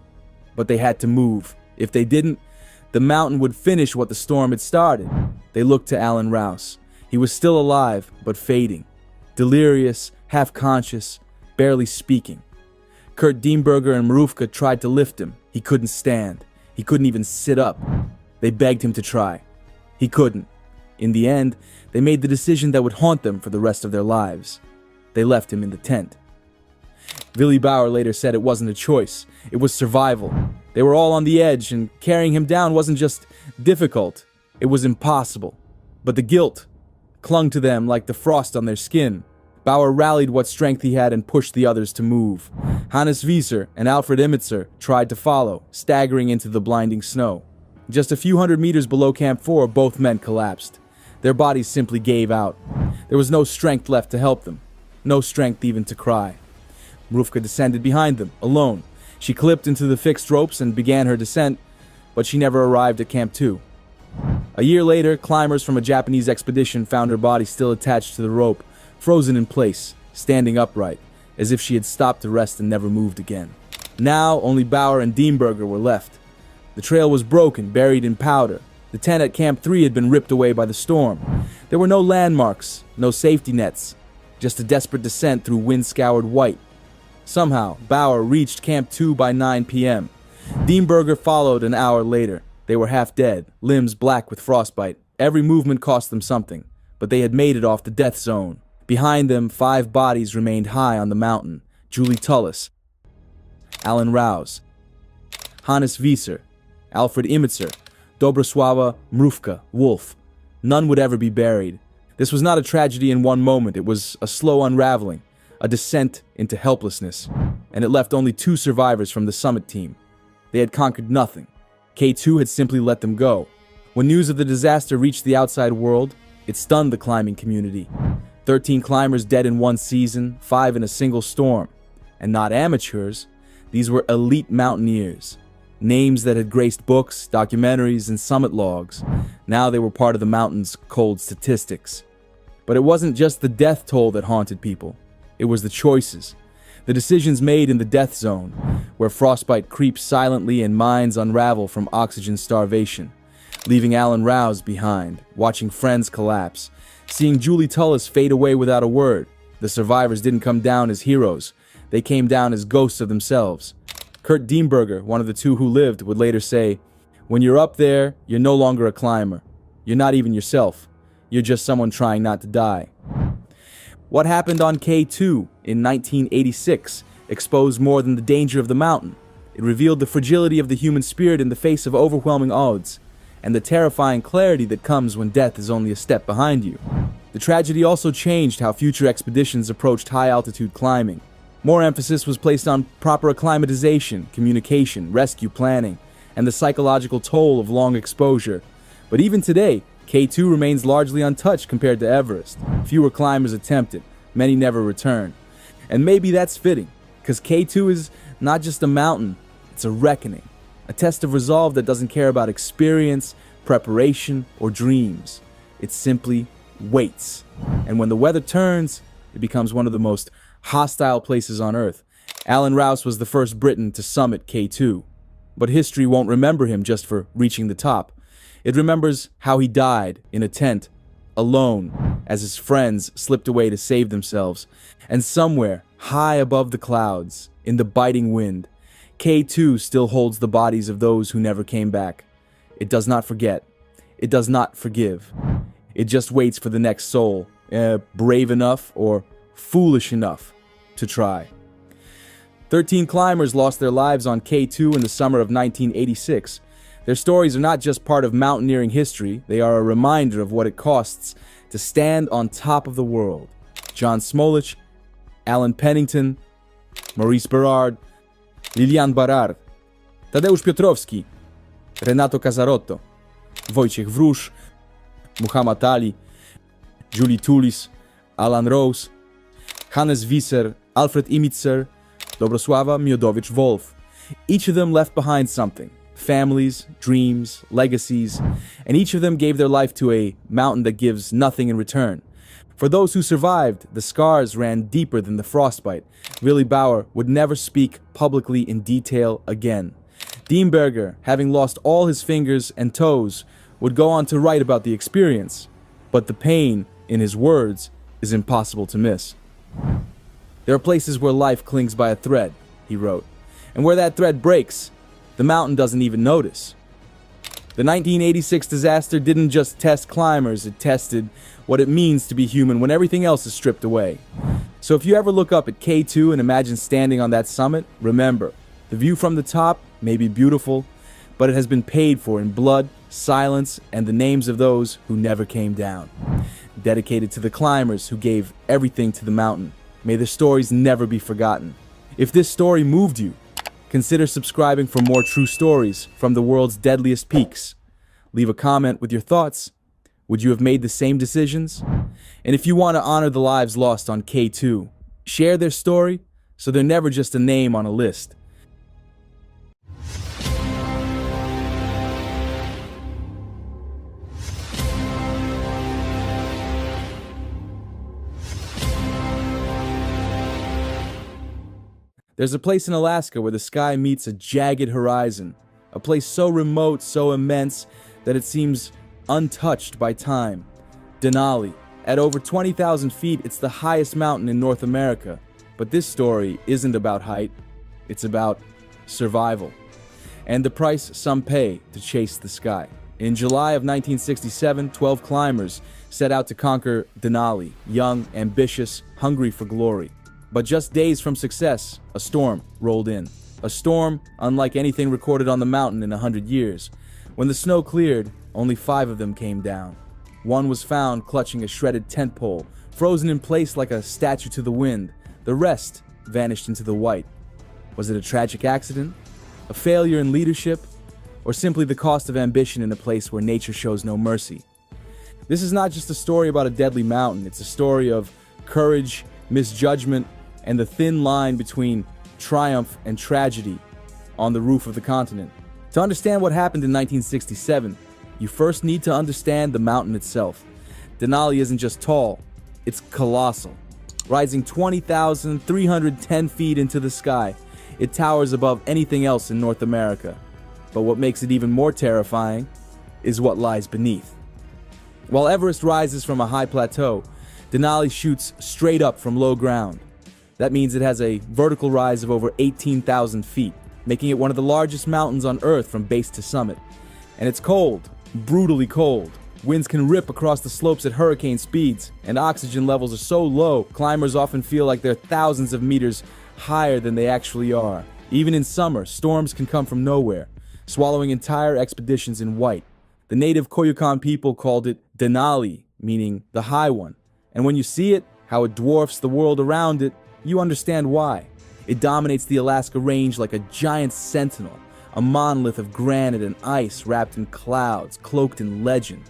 But they had to move. If they didn't, the mountain would finish what the storm had started. They looked to Alan Rouse. He was still alive, but fading. Delirious, half-conscious, barely speaking. Kurt Dienberger and Mrufka tried to lift him. He couldn't stand. He couldn't even sit up. They begged him to try. He couldn't. In the end, they made the decision that would haunt them for the rest of their lives. They left him in the tent. Willy Bauer later said it wasn't a choice. It was survival. They were all on the edge, and carrying him down wasn't just difficult. It was impossible. But the guilt clung to them like the frost on their skin. Bauer rallied what strength he had and pushed the others to move. Hannes Wieser and Alfred Imitzer tried to follow, staggering into the blinding snow. Just a few hundred meters below Camp 4, both men collapsed. Their bodies simply gave out. There was no strength left to help them. No strength even to cry. Mrufka descended behind them, alone. She clipped into the fixed ropes and began her descent, but she never arrived at Camp 2. A year later, climbers from a Japanese expedition found her body still attached to the rope, frozen in place, standing upright, as if she had stopped to rest and never moved again. Now, only Bauer and Dienberger were left. The trail was broken, buried in powder. The tent at Camp 3 had been ripped away by the storm. There were no landmarks, no safety nets, just a desperate descent through wind-scoured white. Somehow, Bauer reached Camp 2 by 9 p.m. Dienberger followed an hour later. They were half dead, limbs black with frostbite. Every movement cost them something, but they had made it off the death zone. Behind them, 5 bodies remained high on the mountain. Julie Tullis, Alan Rouse, Hannes Wieser, Alfred Imitzer, Dobrosława Mrufka, Wolf. None would ever be buried. This was not a tragedy in one moment. It was a slow unraveling, a descent into helplessness. And it left only 2 survivors from the summit team. They had conquered nothing. K2 had simply let them go. When news of the disaster reached the outside world, it stunned the climbing community. 13 climbers dead in one season, 5 in a single storm. And not amateurs. These were elite mountaineers, names that had graced books, documentaries, and summit logs. Now they were part of the mountain's cold statistics. But it wasn't just the death toll that haunted people. It was the choices, the decisions made in the death zone, where frostbite creeps silently and minds unravel from oxygen starvation, leaving Alan Rouse behind, watching friends collapse, seeing Julie Tullis fade away without a word. The survivors didn't come down as heroes. They came down as ghosts of themselves. Kurt Dienberger, one of the two who lived, would later say, "When you're up there, you're no longer a climber. You're not even yourself. You're just someone trying not to die." What happened on K2 in 1986 exposed more than the danger of the mountain. It revealed the fragility of the human spirit in the face of overwhelming odds, and the terrifying clarity that comes when death is only a step behind you. The tragedy also changed how future expeditions approached high-altitude climbing. More emphasis was placed on proper acclimatization, communication, rescue planning, and the psychological toll of long exposure. But even today, K2 remains largely untouched compared to Everest. Fewer climbers attempt it, many never return. And maybe that's fitting, because K2 is not just a mountain, it's a reckoning. A test of resolve that doesn't care about experience, preparation, or dreams. It simply waits. And when the weather turns, it becomes one of the most hostile places on Earth. Alan Rouse was the first Briton to summit K2. But history won't remember him just for reaching the top. It remembers how he died in a tent, alone, as his friends slipped away to save themselves. And somewhere, high above the clouds, in the biting wind, K2 still holds the bodies of those who never came back. It does not forget. It does not forgive. It just waits for the next soul, brave enough or foolish enough to try. 13 climbers lost their lives on K2 in the summer of 1986. Their stories are not just part of mountaineering history, they are a reminder of what it costs to stand on top of the world. John Smolich, Alan Pennington, Maurice Berard, Lilian Barard, Tadeusz Piotrowski, Renato Casarotto, Wojciech Wróż, Muhammad Ali, Julie Tullis, Alan Rose, Hannes Visser, Alfred Imitzer, Dobrosława Miodowicz-Wolf. Each of them left behind something. Families, dreams, legacies, and each of them gave their life to a mountain that gives nothing in return. For those who survived, the scars ran deeper than the frostbite. Willy Bauer would never speak publicly in detail again. Dienberger, having lost all his fingers and toes, would go on to write about the experience, but the pain, in his words, is impossible to miss. "There are places where life clings by a thread," he wrote, "and where that thread breaks, the mountain doesn't even notice." The 1986 disaster didn't just test climbers, it tested what it means to be human when everything else is stripped away. So if you ever look up at K2 and imagine standing on that summit, remember, the view from the top may be beautiful, but it has been paid for in blood, silence, and the names of those who never came down. Dedicated to the climbers who gave everything to the mountain. May their stories never be forgotten. If this story moved you, consider subscribing for more true stories from the world's deadliest peaks. Leave a comment with your thoughts. Would you have made the same decisions? And if you want to honor the lives lost on K2, share their story so they're never just a name on a list. There's a place in Alaska where the sky meets a jagged horizon, a place so remote, so immense, that it seems untouched by time. Denali. At over 20,000 feet, it's the highest mountain in North America. But this story isn't about height, it's about survival. And the price some pay to chase the sky. In July of 1967, 12 climbers set out to conquer Denali, young, ambitious, hungry for glory. But just days from success, a storm rolled in. A storm unlike anything recorded on the mountain in 100 years. When the snow cleared, only 5 of them came down. One was found clutching a shredded tent pole, frozen in place like a statue to the wind. The rest vanished into the white. Was it a tragic accident? A failure in leadership? Or simply the cost of ambition in a place where nature shows no mercy? This is not just a story about a deadly mountain. It's a story of courage, misjudgment, and the thin line between triumph, and tragedy on the roof of the continent. To understand what happened in 1967, you first need to understand the mountain itself. Denali isn't just tall, it's colossal. Rising 20,310 feet into the sky, it towers above anything else in North America. But what makes it even more terrifying is what lies beneath. While Everest rises from a high plateau, Denali shoots straight up from low ground. That means it has a vertical rise of over 18,000 feet, making it one of the largest mountains on Earth from base to summit. And it's cold, brutally cold. Winds can rip across the slopes at hurricane speeds, and oxygen levels are so low, climbers often feel like they're thousands of meters higher than they actually are. Even in summer, storms can come from nowhere, swallowing entire expeditions in white. The native Koyukon people called it Denali, meaning the high one. And when you see it, how it dwarfs the world around it, you understand why. It dominates the Alaska Range like a giant sentinel, a monolith of granite and ice wrapped in clouds, cloaked in legend.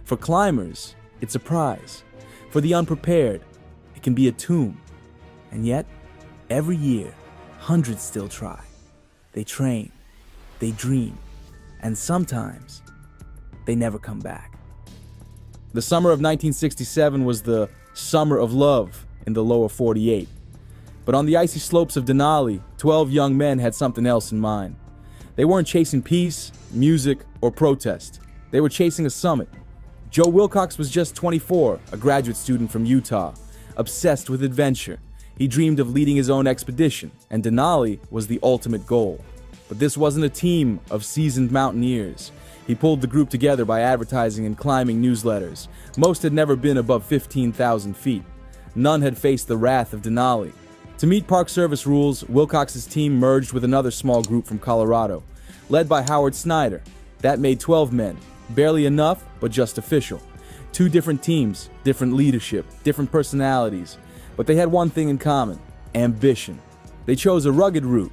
For climbers, it's a prize. For the unprepared, it can be a tomb. And yet, every year, hundreds still try. They train, they dream, and sometimes they never come back. The summer of 1967 was the summer of love in the lower 48. But on the icy slopes of Denali, 12 young men had something else in mind. They weren't chasing peace, music, or protest. They were chasing a summit. Joe Wilcox was just 24, a graduate student from Utah, obsessed with adventure. He dreamed of leading his own expedition, and Denali was the ultimate goal. But this wasn't a team of seasoned mountaineers. He pulled the group together by advertising and climbing newsletters. Most had never been above 15,000 feet. None had faced the wrath of Denali. To meet Park Service rules, Wilcox's team merged with another small group from Colorado, led by Howard Snyder. That made 12 men. Barely enough, but just official. 2 different teams, different leadership, different personalities. But they had one thing in common: ambition. They chose a rugged route,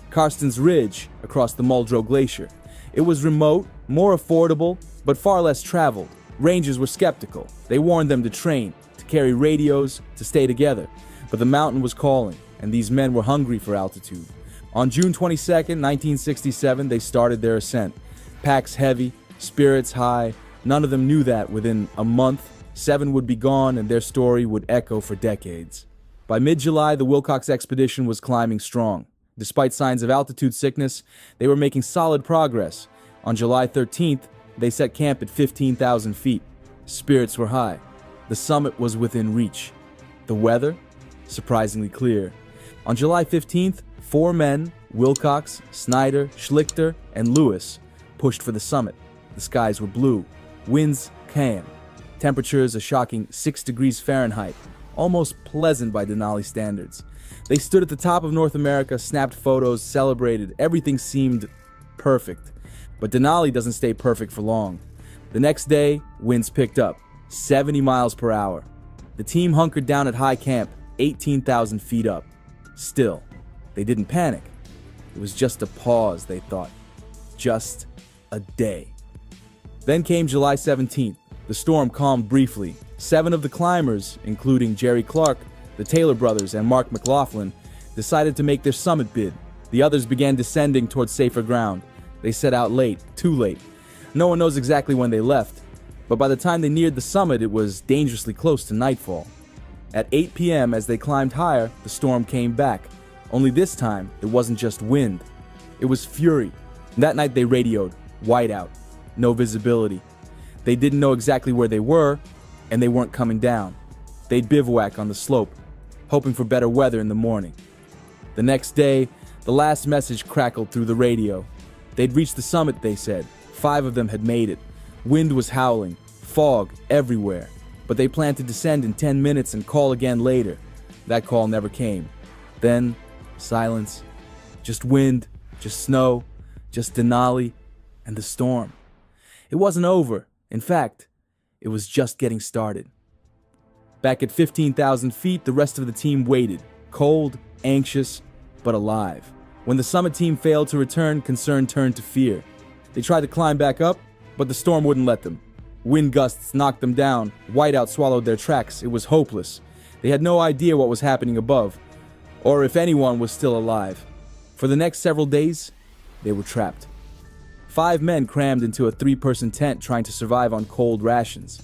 Karstens Ridge, across the Muldrow Glacier. It was remote, more affordable, but far less traveled. Rangers were skeptical. They warned them to train, to carry radios, to stay together. But the mountain was calling, and these men were hungry for altitude. On June 22nd, 1967, they started their ascent. Packs heavy, spirits high. None of them knew that within a month, 7 would be gone and their story would echo for decades. By mid-July, the Wilcox expedition was climbing strong. Despite signs of altitude sickness, they were making solid progress. On July 13th, they set camp at 15,000 feet. Spirits were high. The summit was within reach. The weather? Surprisingly clear. On July 15th, 4 men, Wilcox, Snyder, Schlichter, and Lewis, pushed for the summit. The skies were blue. Winds calm. Temperatures a shocking 6 degrees Fahrenheit, almost pleasant by Denali standards. They stood at the top of North America, snapped photos, celebrated. Everything seemed perfect. But Denali doesn't stay perfect for long. The next day, winds picked up, 70 miles per hour. The team hunkered down at high camp, 18,000 feet up. Still, they didn't panic. It was just a pause, they thought. Just a day. Then came July 17th. The storm calmed briefly. 7 of the climbers, including Jerry Clark, the Taylor brothers, and Mark McLaughlin, decided to make their summit bid. The others began descending towards safer ground. They set out late, too late. No one knows exactly when they left, but by the time they neared the summit, it was dangerously close to nightfall. At 8 p.m., as they climbed higher, the storm came back. Only this time, it wasn't just wind. It was fury. That night they radioed, whiteout, no visibility. They didn't know exactly where they were, and they weren't coming down. They'd bivouac on the slope, hoping for better weather in the morning. The next day, the last message crackled through the radio. They'd reached the summit, they said. 5 of them had made it. Wind was howling, fog everywhere. But they planned to descend in 10 minutes and call again later. That call never came. Then, silence. Just wind, just snow, just Denali, and the storm. It wasn't over. In fact, it was just getting started. Back at 15,000 feet, the rest of the team waited, cold, anxious, but alive. When the summit team failed to return, concern turned to fear. They tried to climb back up, but the storm wouldn't let them. Wind gusts knocked them down, whiteout swallowed their tracks. It was hopeless. They had no idea what was happening above. or if anyone was still alive. For the next several days, they were trapped. 5 men crammed into a 3-person tent trying to survive on cold rations.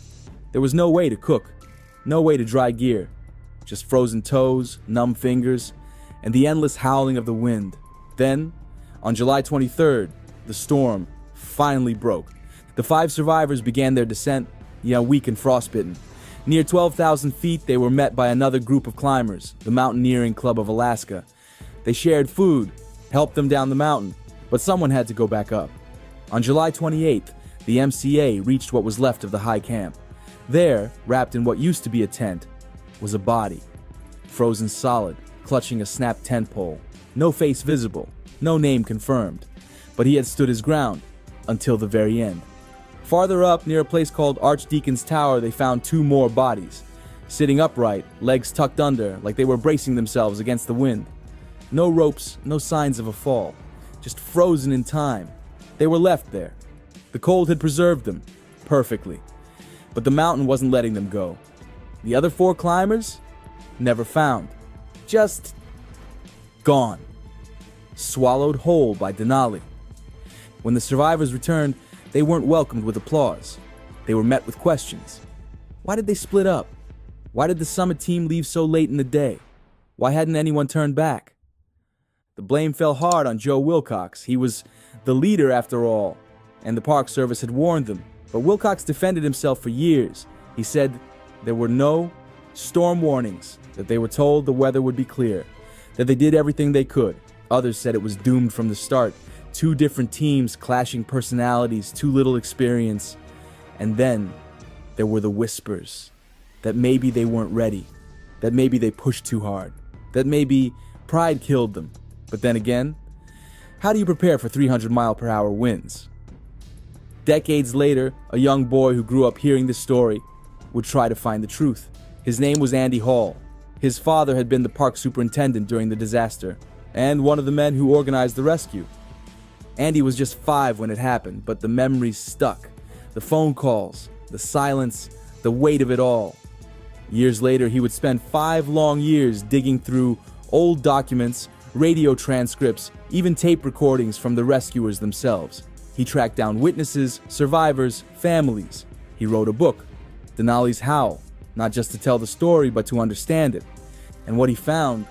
There was no way to cook, no way to dry gear, just frozen toes, numb fingers, and the endless howling of the wind. Then, on July 23rd, the storm finally broke. The 5 survivors began their descent, weak and frostbitten. Near 12,000 feet, they were met by another group of climbers, the Mountaineering Club of Alaska. They shared food, helped them down the mountain, but someone had to go back up. On July 28th, the MCA reached what was left of the high camp. There, wrapped in what used to be a tent, was a body, frozen solid, clutching a snapped tent pole. No face visible, no name confirmed, but he had stood his ground until the very end. Farther up, near a place called Archdeacon's Tower, they found 2 more bodies, sitting upright, legs tucked under, like they were bracing themselves against the wind. No ropes, no signs of a fall, just frozen in time. They were left there. The cold had preserved them perfectly, but the mountain wasn't letting them go. The other 4 climbers? Never found. Just gone. Swallowed whole by Denali. When the survivors returned, they weren't welcomed with applause. They were met with questions. Why did they split up? Why did the summit team leave so late in the day? Why hadn't anyone turned back? The blame fell hard on Joe Wilcox. He was the leader after all, and the Park Service had warned them. But Wilcox defended himself for years. He said there were no storm warnings, that they were told the weather would be clear, that they did everything they could. Others said it was doomed from the start. 2 different teams, clashing personalities, too little experience. And then there were the whispers that maybe they weren't ready, that maybe they pushed too hard, that maybe pride killed them. But then again, how do you prepare for 300-mile-per-hour winds? Decades later, a young boy who grew up hearing this story would try to find the truth. His name was Andy Hall. His father had been the park superintendent during the disaster, and one of the men who organized the rescue. Andy was just 5 when it happened, but the memories stuck. The phone calls, the silence, the weight of it all. Years later, he would spend 5 long years digging through old documents, radio transcripts, even tape recordings from the rescuers themselves. He tracked down witnesses, survivors, families. He wrote a book, Denali's Howl, not just to tell the story, but to understand it. And what he found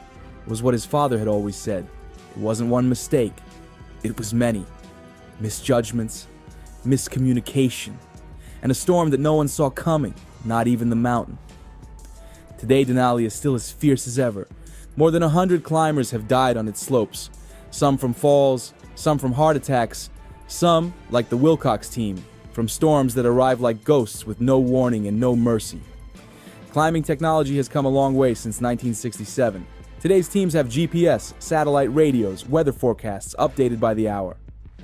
was what his father had always said. It wasn't one mistake. It was many. Misjudgments, miscommunication, and a storm that no one saw coming, not even the mountain. Today, Denali is still as fierce as ever. More than 100 climbers have died on its slopes. Some from falls, some from heart attacks, some, like the Wilcox team, from storms that arrive like ghosts with no warning and no mercy. Climbing technology has come a long way since 1967. Today's teams have GPS, satellite radios, weather forecasts updated by the hour.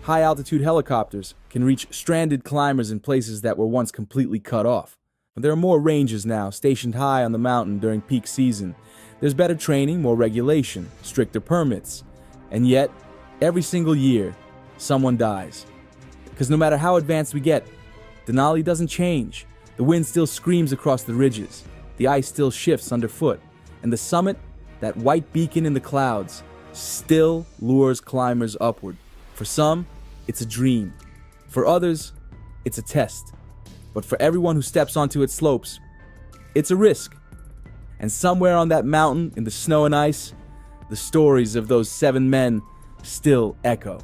High-altitude helicopters can reach stranded climbers in places that were once completely cut off. There are more rangers now, stationed high on the mountain during peak season. There's better training, more regulation, stricter permits. And yet, every single year, someone dies. Because no matter how advanced we get, Denali doesn't change. The wind still screams across the ridges. The ice still shifts underfoot. And the summit, that white beacon in the clouds, still lures climbers upward. For some, it's a dream. For others, it's a test. But for everyone who steps onto its slopes, it's a risk. And somewhere on that mountain, in the snow and ice, the stories of those 7 men still echo.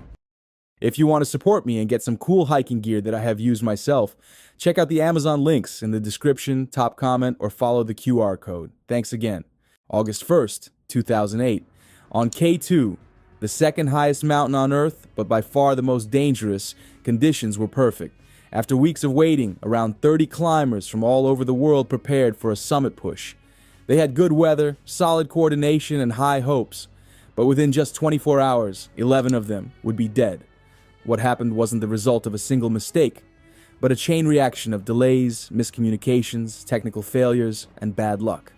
If you want to support me and get some cool hiking gear that I have used myself, check out the Amazon links in the description, top comment, or follow the QR code. Thanks again. August 1st, 2008. On K2, the second highest mountain on Earth, but by far the most dangerous, conditions were perfect. After weeks of waiting, around 30 climbers from all over the world prepared for a summit push. They had good weather, solid coordination, and high hopes. But within just 24 hours, 11 of them would be dead. What happened wasn't the result of a single mistake, but a chain reaction of delays, miscommunications, technical failures, and bad luck.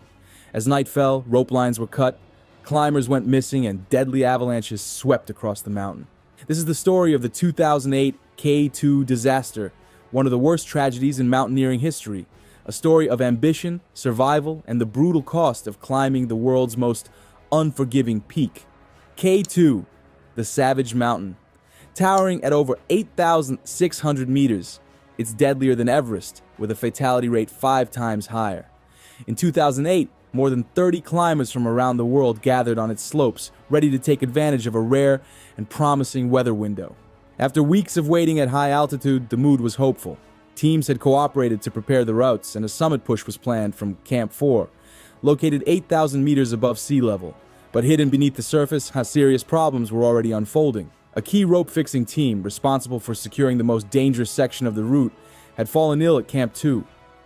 As night fell, rope lines were cut, climbers went missing, and deadly avalanches swept across the mountain. This is the story of the 2008 K2 disaster, one of the worst tragedies in mountaineering history. A story of ambition, survival, and the brutal cost of climbing the world's most unforgiving peak. K2, the Savage Mountain. Towering at over 8,600 meters, it's deadlier than Everest, with a fatality rate 5 times higher. In 2008, more than 30 climbers from around the world gathered on its slopes, ready to take advantage of a rare and promising weather window. After weeks of waiting at high altitude, the mood was hopeful. Teams had cooperated to prepare the routes, and a summit push was planned from Camp 4, located 8,000 meters above sea level. But hidden beneath the surface, serious problems were already unfolding. A key rope-fixing team, responsible for securing the most dangerous section of the route, had fallen ill at Camp 2.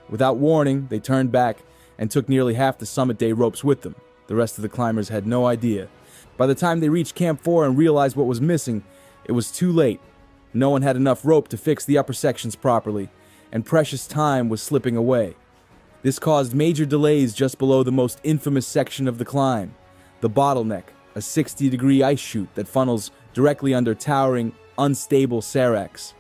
Without warning, they turned back and took nearly half the summit day ropes with them. The rest of the climbers had no idea. By the time they reached Camp 4 and realized what was missing, it was too late. No one had enough rope to fix the upper sections properly, and precious time was slipping away. This caused major delays just below the most infamous section of the climb, the bottleneck, a 60-degree ice chute that funnels directly under towering, unstable seracs.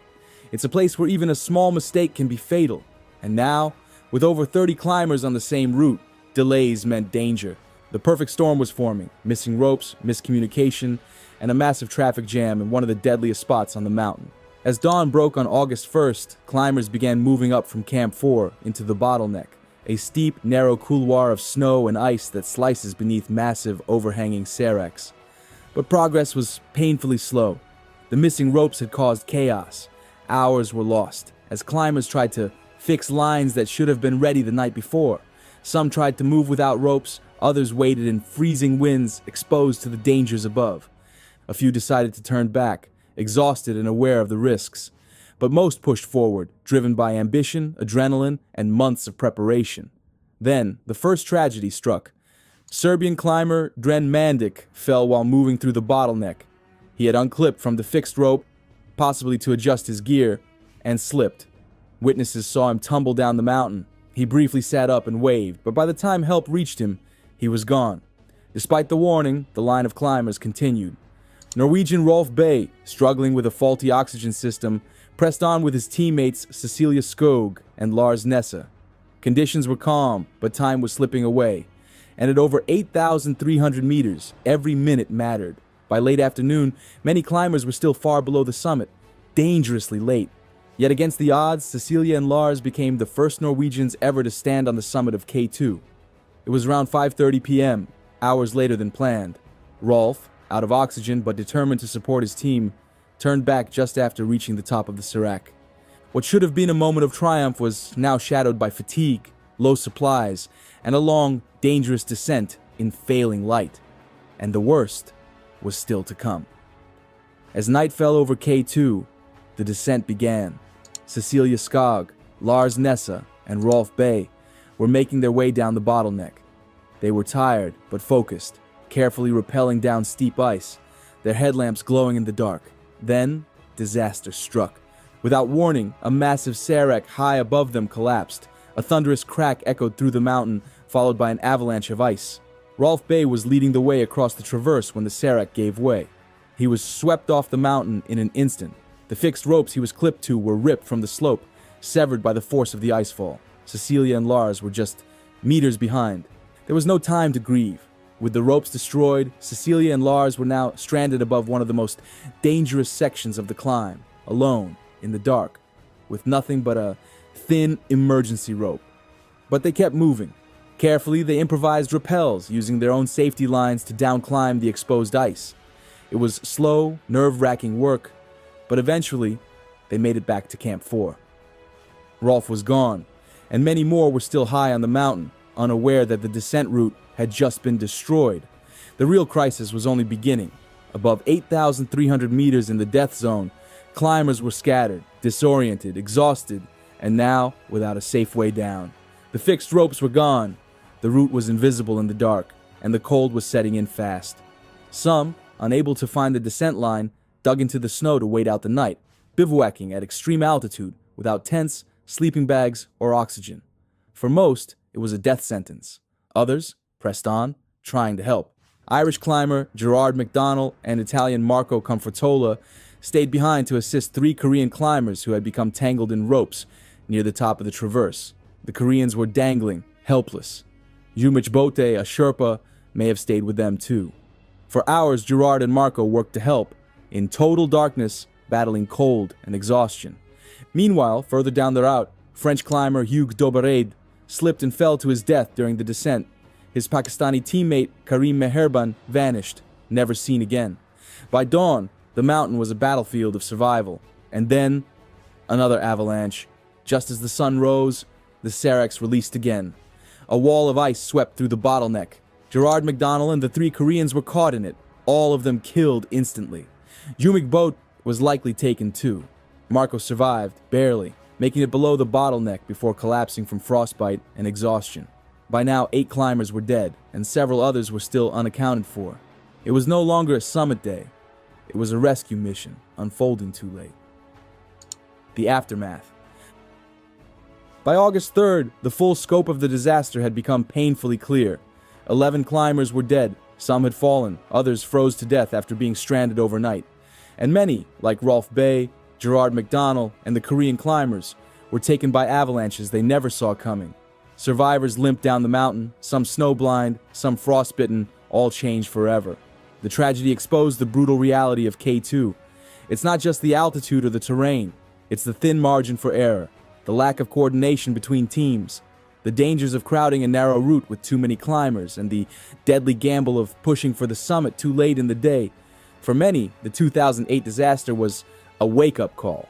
It's a place where even a small mistake can be fatal, and now, with over 30 climbers on the same route, delays meant danger. The perfect storm was forming: missing ropes, miscommunication, and a massive traffic jam in one of the deadliest spots on the mountain. As dawn broke on August 1st, climbers began moving up from Camp 4 into the bottleneck, a steep, narrow couloir of snow and ice that slices beneath massive, overhanging seracs. But progress was painfully slow. The missing ropes had caused chaos. Hours were lost as climbers tried to fix lines that should have been ready the night before. Some tried to move without ropes, others waited in freezing winds, exposed to the dangers above. A few decided to turn back, exhausted and aware of the risks. But most pushed forward, driven by ambition, adrenaline, and months of preparation. Then, the first tragedy struck. Serbian climber Dren Mandic fell while moving through the bottleneck. He had unclipped from the fixed rope, possibly to adjust his gear, and slipped. Witnesses saw him tumble down the mountain. He briefly sat up and waved, but by the time help reached him, he was gone. Despite the warning, the line of climbers continued. Norwegian Rolf Bay, struggling with a faulty oxygen system, pressed on with his teammates Cecilia Skog and Lars Nesse. Conditions were calm, but time was slipping away. And at over 8,300 meters, every minute mattered. By late afternoon, many climbers were still far below the summit, dangerously late. Yet against the odds, Cecilia and Lars became the first Norwegians ever to stand on the summit of K2. It was around 5:30 p.m., hours later than planned. Rolf, out of oxygen but determined to support his team, turned back just after reaching the top of the Serac. What should have been a moment of triumph was now shadowed by fatigue, low supplies, and a long, dangerous descent in failing light. And the worst was still to come. As night fell over K2, the descent began. Cecilia Skog, Lars Nesse, and Rolf Bay were making their way down the bottleneck. They were tired but focused, carefully rappelling down steep ice, their headlamps glowing in the dark. Then, disaster struck. Without warning, a massive serac high above them collapsed. A thunderous crack echoed through the mountain, followed by an avalanche of ice. Rolf Bay was leading the way across the traverse when the serac gave way. He was swept off the mountain in an instant. The fixed ropes he was clipped to were ripped from the slope, severed by the force of the icefall. Cecilia and Lars were just meters behind. There was no time to grieve. With the ropes destroyed, Cecilia and Lars were now stranded above one of the most dangerous sections of the climb, alone, in the dark, with nothing but a thin emergency rope. But they kept moving. Carefully, they improvised rappels, using their own safety lines to downclimb the exposed ice. It was slow, nerve-wracking work, but eventually, they made it back to Camp 4. Rolf was gone, and many more were still high on the mountain, unaware that the descent route had just been destroyed. The real crisis was only beginning. Above 8,300 meters in the death zone, climbers were scattered, disoriented, exhausted, and now without a safe way down. The fixed ropes were gone, the route was invisible in the dark, and the cold was setting in fast. Some, unable to find the descent line, dug into the snow to wait out the night, bivouacking at extreme altitude without tents, sleeping bags, or oxygen. For most, it was a death sentence. Others pressed on, trying to help. Irish climber Gerard McDonnell and Italian Marco Confortola stayed behind to assist 3 Korean climbers who had become tangled in ropes near the top of the traverse. The Koreans were dangling, helpless. Jumich Bote, a Sherpa, may have stayed with them too. For hours, Gerard and Marco worked to help, in total darkness, battling cold and exhaustion. Meanwhile, further down the route, French climber Hugues Dobereid slipped and fell to his death during the descent. His Pakistani teammate Karim Meherban vanished, never seen again. By dawn, the mountain was a battlefield of survival. And then, another avalanche. Just as the sun rose, the Seracs released again. A wall of ice swept through the bottleneck. Gerard McDonnell and the 3 Koreans were caught in it, all of them killed instantly. Jumik boat was likely taken too. Marco survived, barely, making it below the bottleneck before collapsing from frostbite and exhaustion. By now, 8 climbers were dead, and several others were still unaccounted for. It was no longer a summit day. It was a rescue mission, unfolding too late. The aftermath. By August 3rd, the full scope of the disaster had become painfully clear. 11 climbers were dead, some had fallen, others froze to death after being stranded overnight. And many, like Rolf Bay, Gerard McDonnell, and the Korean climbers, were taken by avalanches they never saw coming. Survivors limped down the mountain, some snowblind, some frostbitten, all changed forever. The tragedy exposed the brutal reality of K2. It's not just the altitude or the terrain, it's the thin margin for error, the lack of coordination between teams, the dangers of crowding a narrow route with too many climbers, and the deadly gamble of pushing for the summit too late in the day. For many, the 2008 disaster was a wake-up call.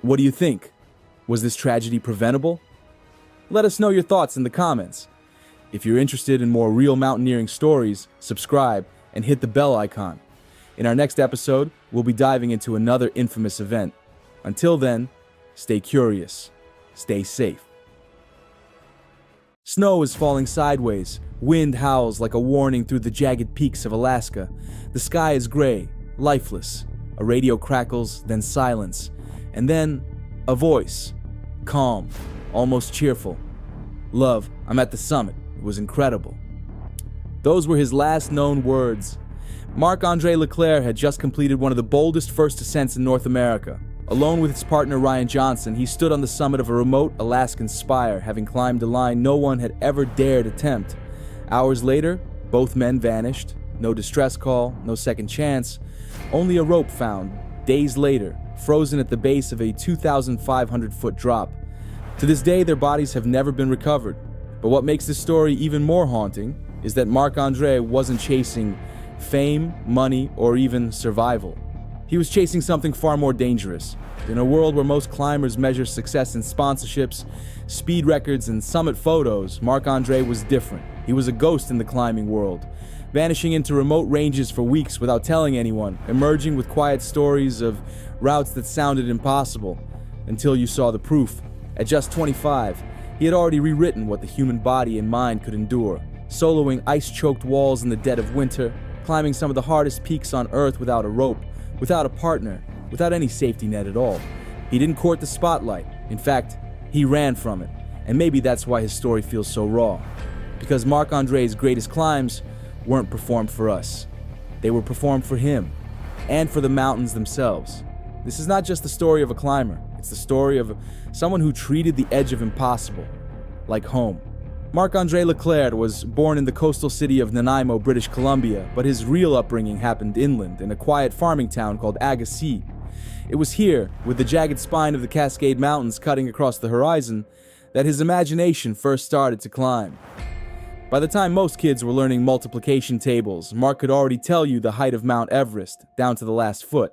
What do you think? Was this tragedy preventable? Let us know your thoughts in the comments. If you're interested in more real mountaineering stories, subscribe and hit the bell icon. In our next episode, we'll be diving into another infamous event. Until then, stay curious, stay safe. Snow is falling sideways. Wind howls like a warning through the jagged peaks of Alaska. The sky is gray, lifeless. A radio crackles, then silence. And then, a voice. Calm, almost cheerful. "Love, I'm at the summit. It was incredible." Those were his last known words. Marc-Andre Leclerc had just completed one of the boldest first ascents in North America. Alone with his partner Ryan Johnson, he stood on the summit of a remote Alaskan spire, having climbed a line no one had ever dared attempt. Hours later, both men vanished. No distress call, no second chance. Only a rope found, days later, frozen at the base of a 2,500-foot drop. To this day, their bodies have never been recovered. But what makes this story even more haunting is that Marc-Andre wasn't chasing fame, money, or even survival. He was chasing something far more dangerous. In a world where most climbers measure success in sponsorships, speed records, and summit photos, Marc-Andre was different. He was a ghost in the climbing world, vanishing into remote ranges for weeks without telling anyone, emerging with quiet stories of routes that sounded impossible, until you saw the proof. At just 25, he had already rewritten what the human body and mind could endure, soloing ice-choked walls in the dead of winter, climbing some of the hardest peaks on Earth without a rope, without a partner, without any safety net at all. He didn't court the spotlight. In fact, he ran from it. And maybe that's why his story feels so raw. Because Marc-Andre's greatest climbs weren't performed for us. They were performed for him, and for the mountains themselves. This is not just the story of a climber. It's the story of someone who treated the edge of impossible like home. Marc-Andre Leclerc was born in the coastal city of Nanaimo, British Columbia, but his real upbringing happened inland in a quiet farming town called Agassiz. It was here, with the jagged spine of the Cascade Mountains cutting across the horizon, that his imagination first started to climb. By the time most kids were learning multiplication tables, Mark could already tell you the height of Mount Everest, down to the last foot,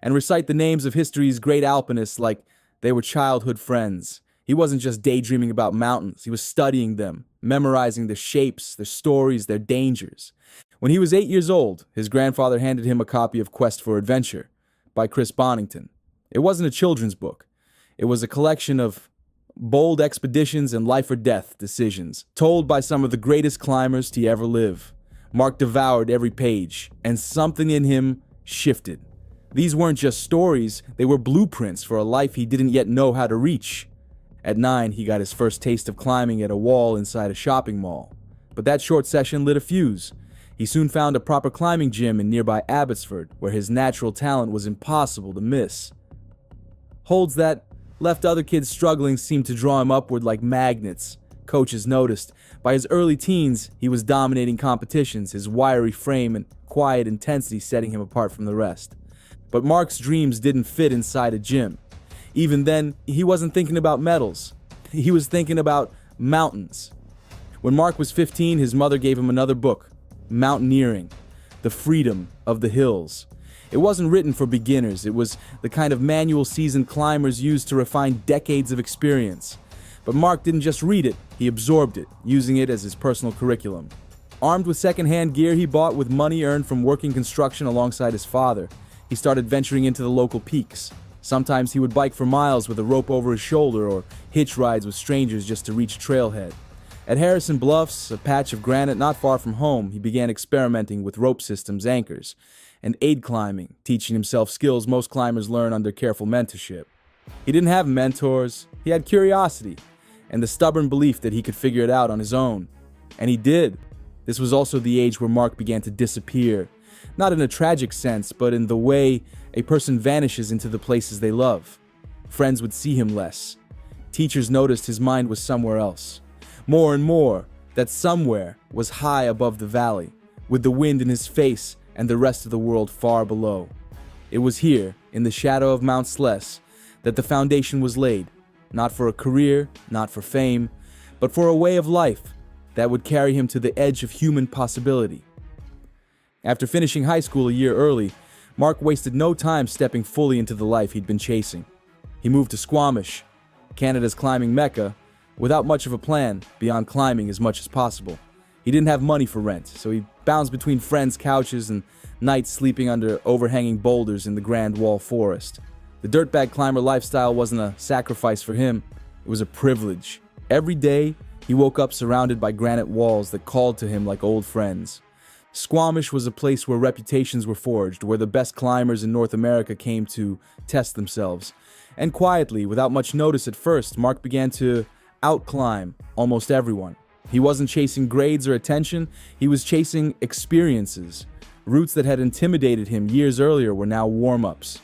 and recite the names of history's great alpinists like they were childhood friends. He wasn't just daydreaming about mountains, he was studying them, memorizing their shapes, their stories, their dangers. When he was 8 years old, his grandfather handed him a copy of Quest for Adventure by Chris Bonington. It wasn't a children's book. It was a collection of bold expeditions and life-or-death decisions, told by some of the greatest climbers to ever live. Mark devoured every page, and something in him shifted. These weren't just stories, they were blueprints for a life he didn't yet know how to reach. At 9, he got his first taste of climbing at a wall inside a shopping mall. But that short session lit a fuse. He soon found a proper climbing gym in nearby Abbotsford, where his natural talent was impossible to miss. Holds that left other kids struggling seemed to draw him upward like magnets. Coaches noticed. By his early teens, he was dominating competitions, his wiry frame and quiet intensity setting him apart from the rest. But Mark's dreams didn't fit inside a gym. Even then, he wasn't thinking about medals. He was thinking about mountains. When Mark was 15, his mother gave him another book, Mountaineering, The Freedom of the Hills. It wasn't written for beginners. It was the kind of manual seasoned climbers used to refine decades of experience. But Mark didn't just read it, he absorbed it, using it as his personal curriculum. Armed with second-hand gear he bought with money earned from working construction alongside his father, he started venturing into the local peaks. Sometimes he would bike for miles with a rope over his shoulder or hitch rides with strangers just to reach a trailhead. At Harrison Bluffs, a patch of granite not far from home, he began experimenting with rope systems, anchors, and aid climbing, teaching himself skills most climbers learn under careful mentorship. He didn't have mentors, he had curiosity, and the stubborn belief that he could figure it out on his own. And he did. This was also the age where Mark began to disappear, not in a tragic sense, but in the way a person vanishes into the places they love. Friends would see him less. Teachers noticed his mind was somewhere else. More and more, that somewhere was high above the valley, with the wind in his face and the rest of the world far below. It was here, in the shadow of Mount Sless, that the foundation was laid, not for a career, not for fame, but for a way of life that would carry him to the edge of human possibility. After finishing high school a year early, Mark wasted no time stepping fully into the life he'd been chasing. He moved to Squamish, Canada's climbing mecca, without much of a plan beyond climbing as much as possible. He didn't have money for rent, so he bounced between friends' couches and nights sleeping under overhanging boulders in the Grand Wall Forest. The dirtbag climber lifestyle wasn't a sacrifice for him, it was a privilege. Every day, he woke up surrounded by granite walls that called to him like old friends. Squamish was a place where reputations were forged, where the best climbers in North America came to test themselves. And quietly, without much notice at first, Mark began to outclimb almost everyone. He wasn't chasing grades or attention, he was chasing experiences. Routes that had intimidated him years earlier were now warm-ups.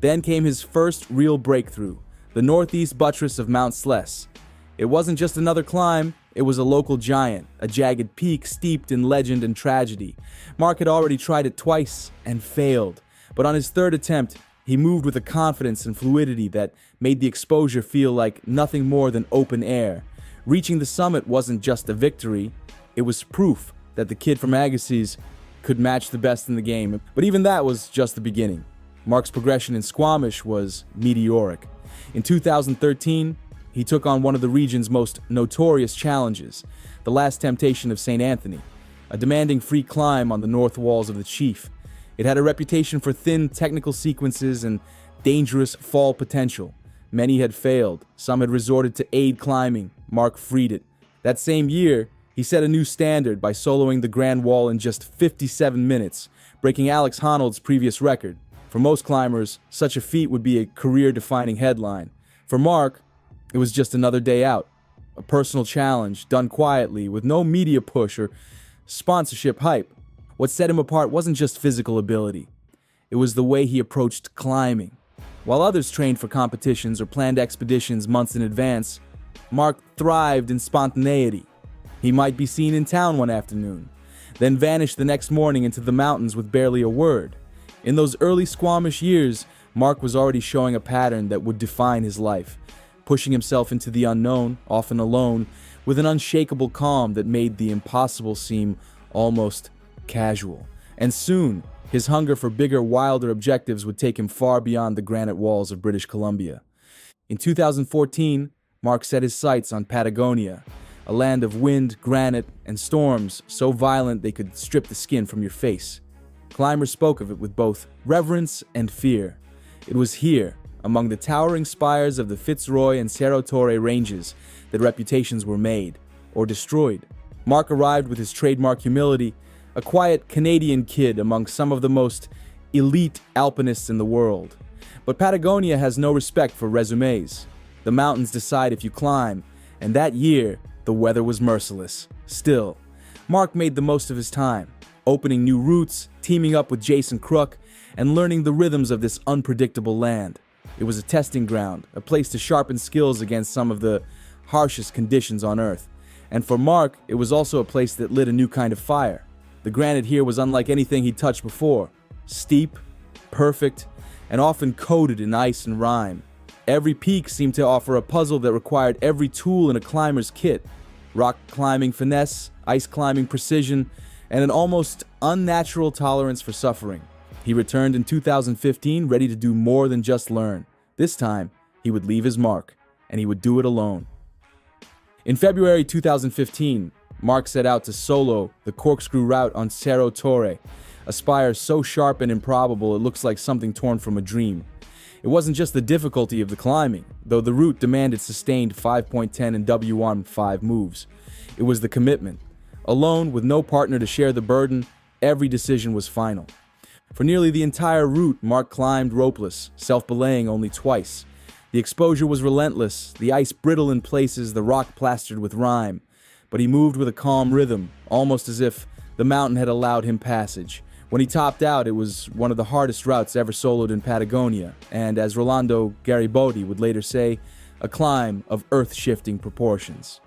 Then came his first real breakthrough, the northeast buttress of Mount Sless. It wasn't just another climb, it was a local giant, a jagged peak steeped in legend and tragedy. Mark had already tried it twice and failed, but on his third attempt, he moved with a confidence and fluidity that made the exposure feel like nothing more than open air. Reaching the summit wasn't just a victory, it was proof that the kid from Agassiz could match the best in the game. But even that was just the beginning. Mark's progression in Squamish was meteoric. In 2013, he took on one of the region's most notorious challenges, the Last Temptation of St. Anthony, a demanding free climb on the north walls of the Chief. It had a reputation for thin technical sequences and dangerous fall potential. Many had failed, some had resorted to aid climbing. Mark freed it. That same year, he set a new standard by soloing the Grand Wall in just 57 minutes, breaking Alex Honnold's previous record. For most climbers, such a feat would be a career-defining headline. For Mark, it was just another day out, a personal challenge done quietly with no media push or sponsorship hype. What set him apart wasn't just physical ability, it was the way he approached climbing. While others trained for competitions or planned expeditions months in advance, Mark thrived in spontaneity. He might be seen in town one afternoon, then vanish the next morning into the mountains with barely a word. In those early Squamish years, Mark was already showing a pattern that would define his life, pushing himself into the unknown, often alone, with an unshakable calm that made the impossible seem almost casual. And soon, his hunger for bigger, wilder objectives would take him far beyond the granite walls of British Columbia. In 2014, Mark set his sights on Patagonia, a land of wind, granite, and storms so violent they could strip the skin from your face. Climbers spoke of it with both reverence and fear. It was here, among the towering spires of the Fitzroy and Cerro Torre ranges, that reputations were made, or destroyed. Mark arrived with his trademark humility, a quiet Canadian kid among some of the most elite alpinists in the world. But Patagonia has no respect for resumes. The mountains decide if you climb, and that year, the weather was merciless. Still, Mark made the most of his time, opening new routes, teaming up with Jason Crook, and learning the rhythms of this unpredictable land. It was a testing ground, a place to sharpen skills against some of the harshest conditions on Earth. And for Mark, it was also a place that lit a new kind of fire. The granite here was unlike anything he'd touched before. Steep, perfect, and often coated in ice and rime. Every peak seemed to offer a puzzle that required every tool in a climber's kit. Rock climbing finesse, ice climbing precision, and an almost unnatural tolerance for suffering. He returned in 2015 ready to do more than just learn. This time, he would leave his mark, and he would do it alone. In February 2015, Mark set out to solo the corkscrew route on Cerro Torre, a spire so sharp and improbable it looks like something torn from a dream. It wasn't just the difficulty of the climbing, though the route demanded sustained 5.10 and W1 5 moves. It was the commitment. Alone, with no partner to share the burden, every decision was final. For nearly the entire route, Mark climbed ropeless, self-belaying only twice. The exposure was relentless, the ice brittle in places, the rock plastered with rime. But he moved with a calm rhythm, almost as if the mountain had allowed him passage. When he topped out, it was one of the hardest routes ever soloed in Patagonia, and as Rolando Garibaldi would later say, a climb of earth-shifting proportions.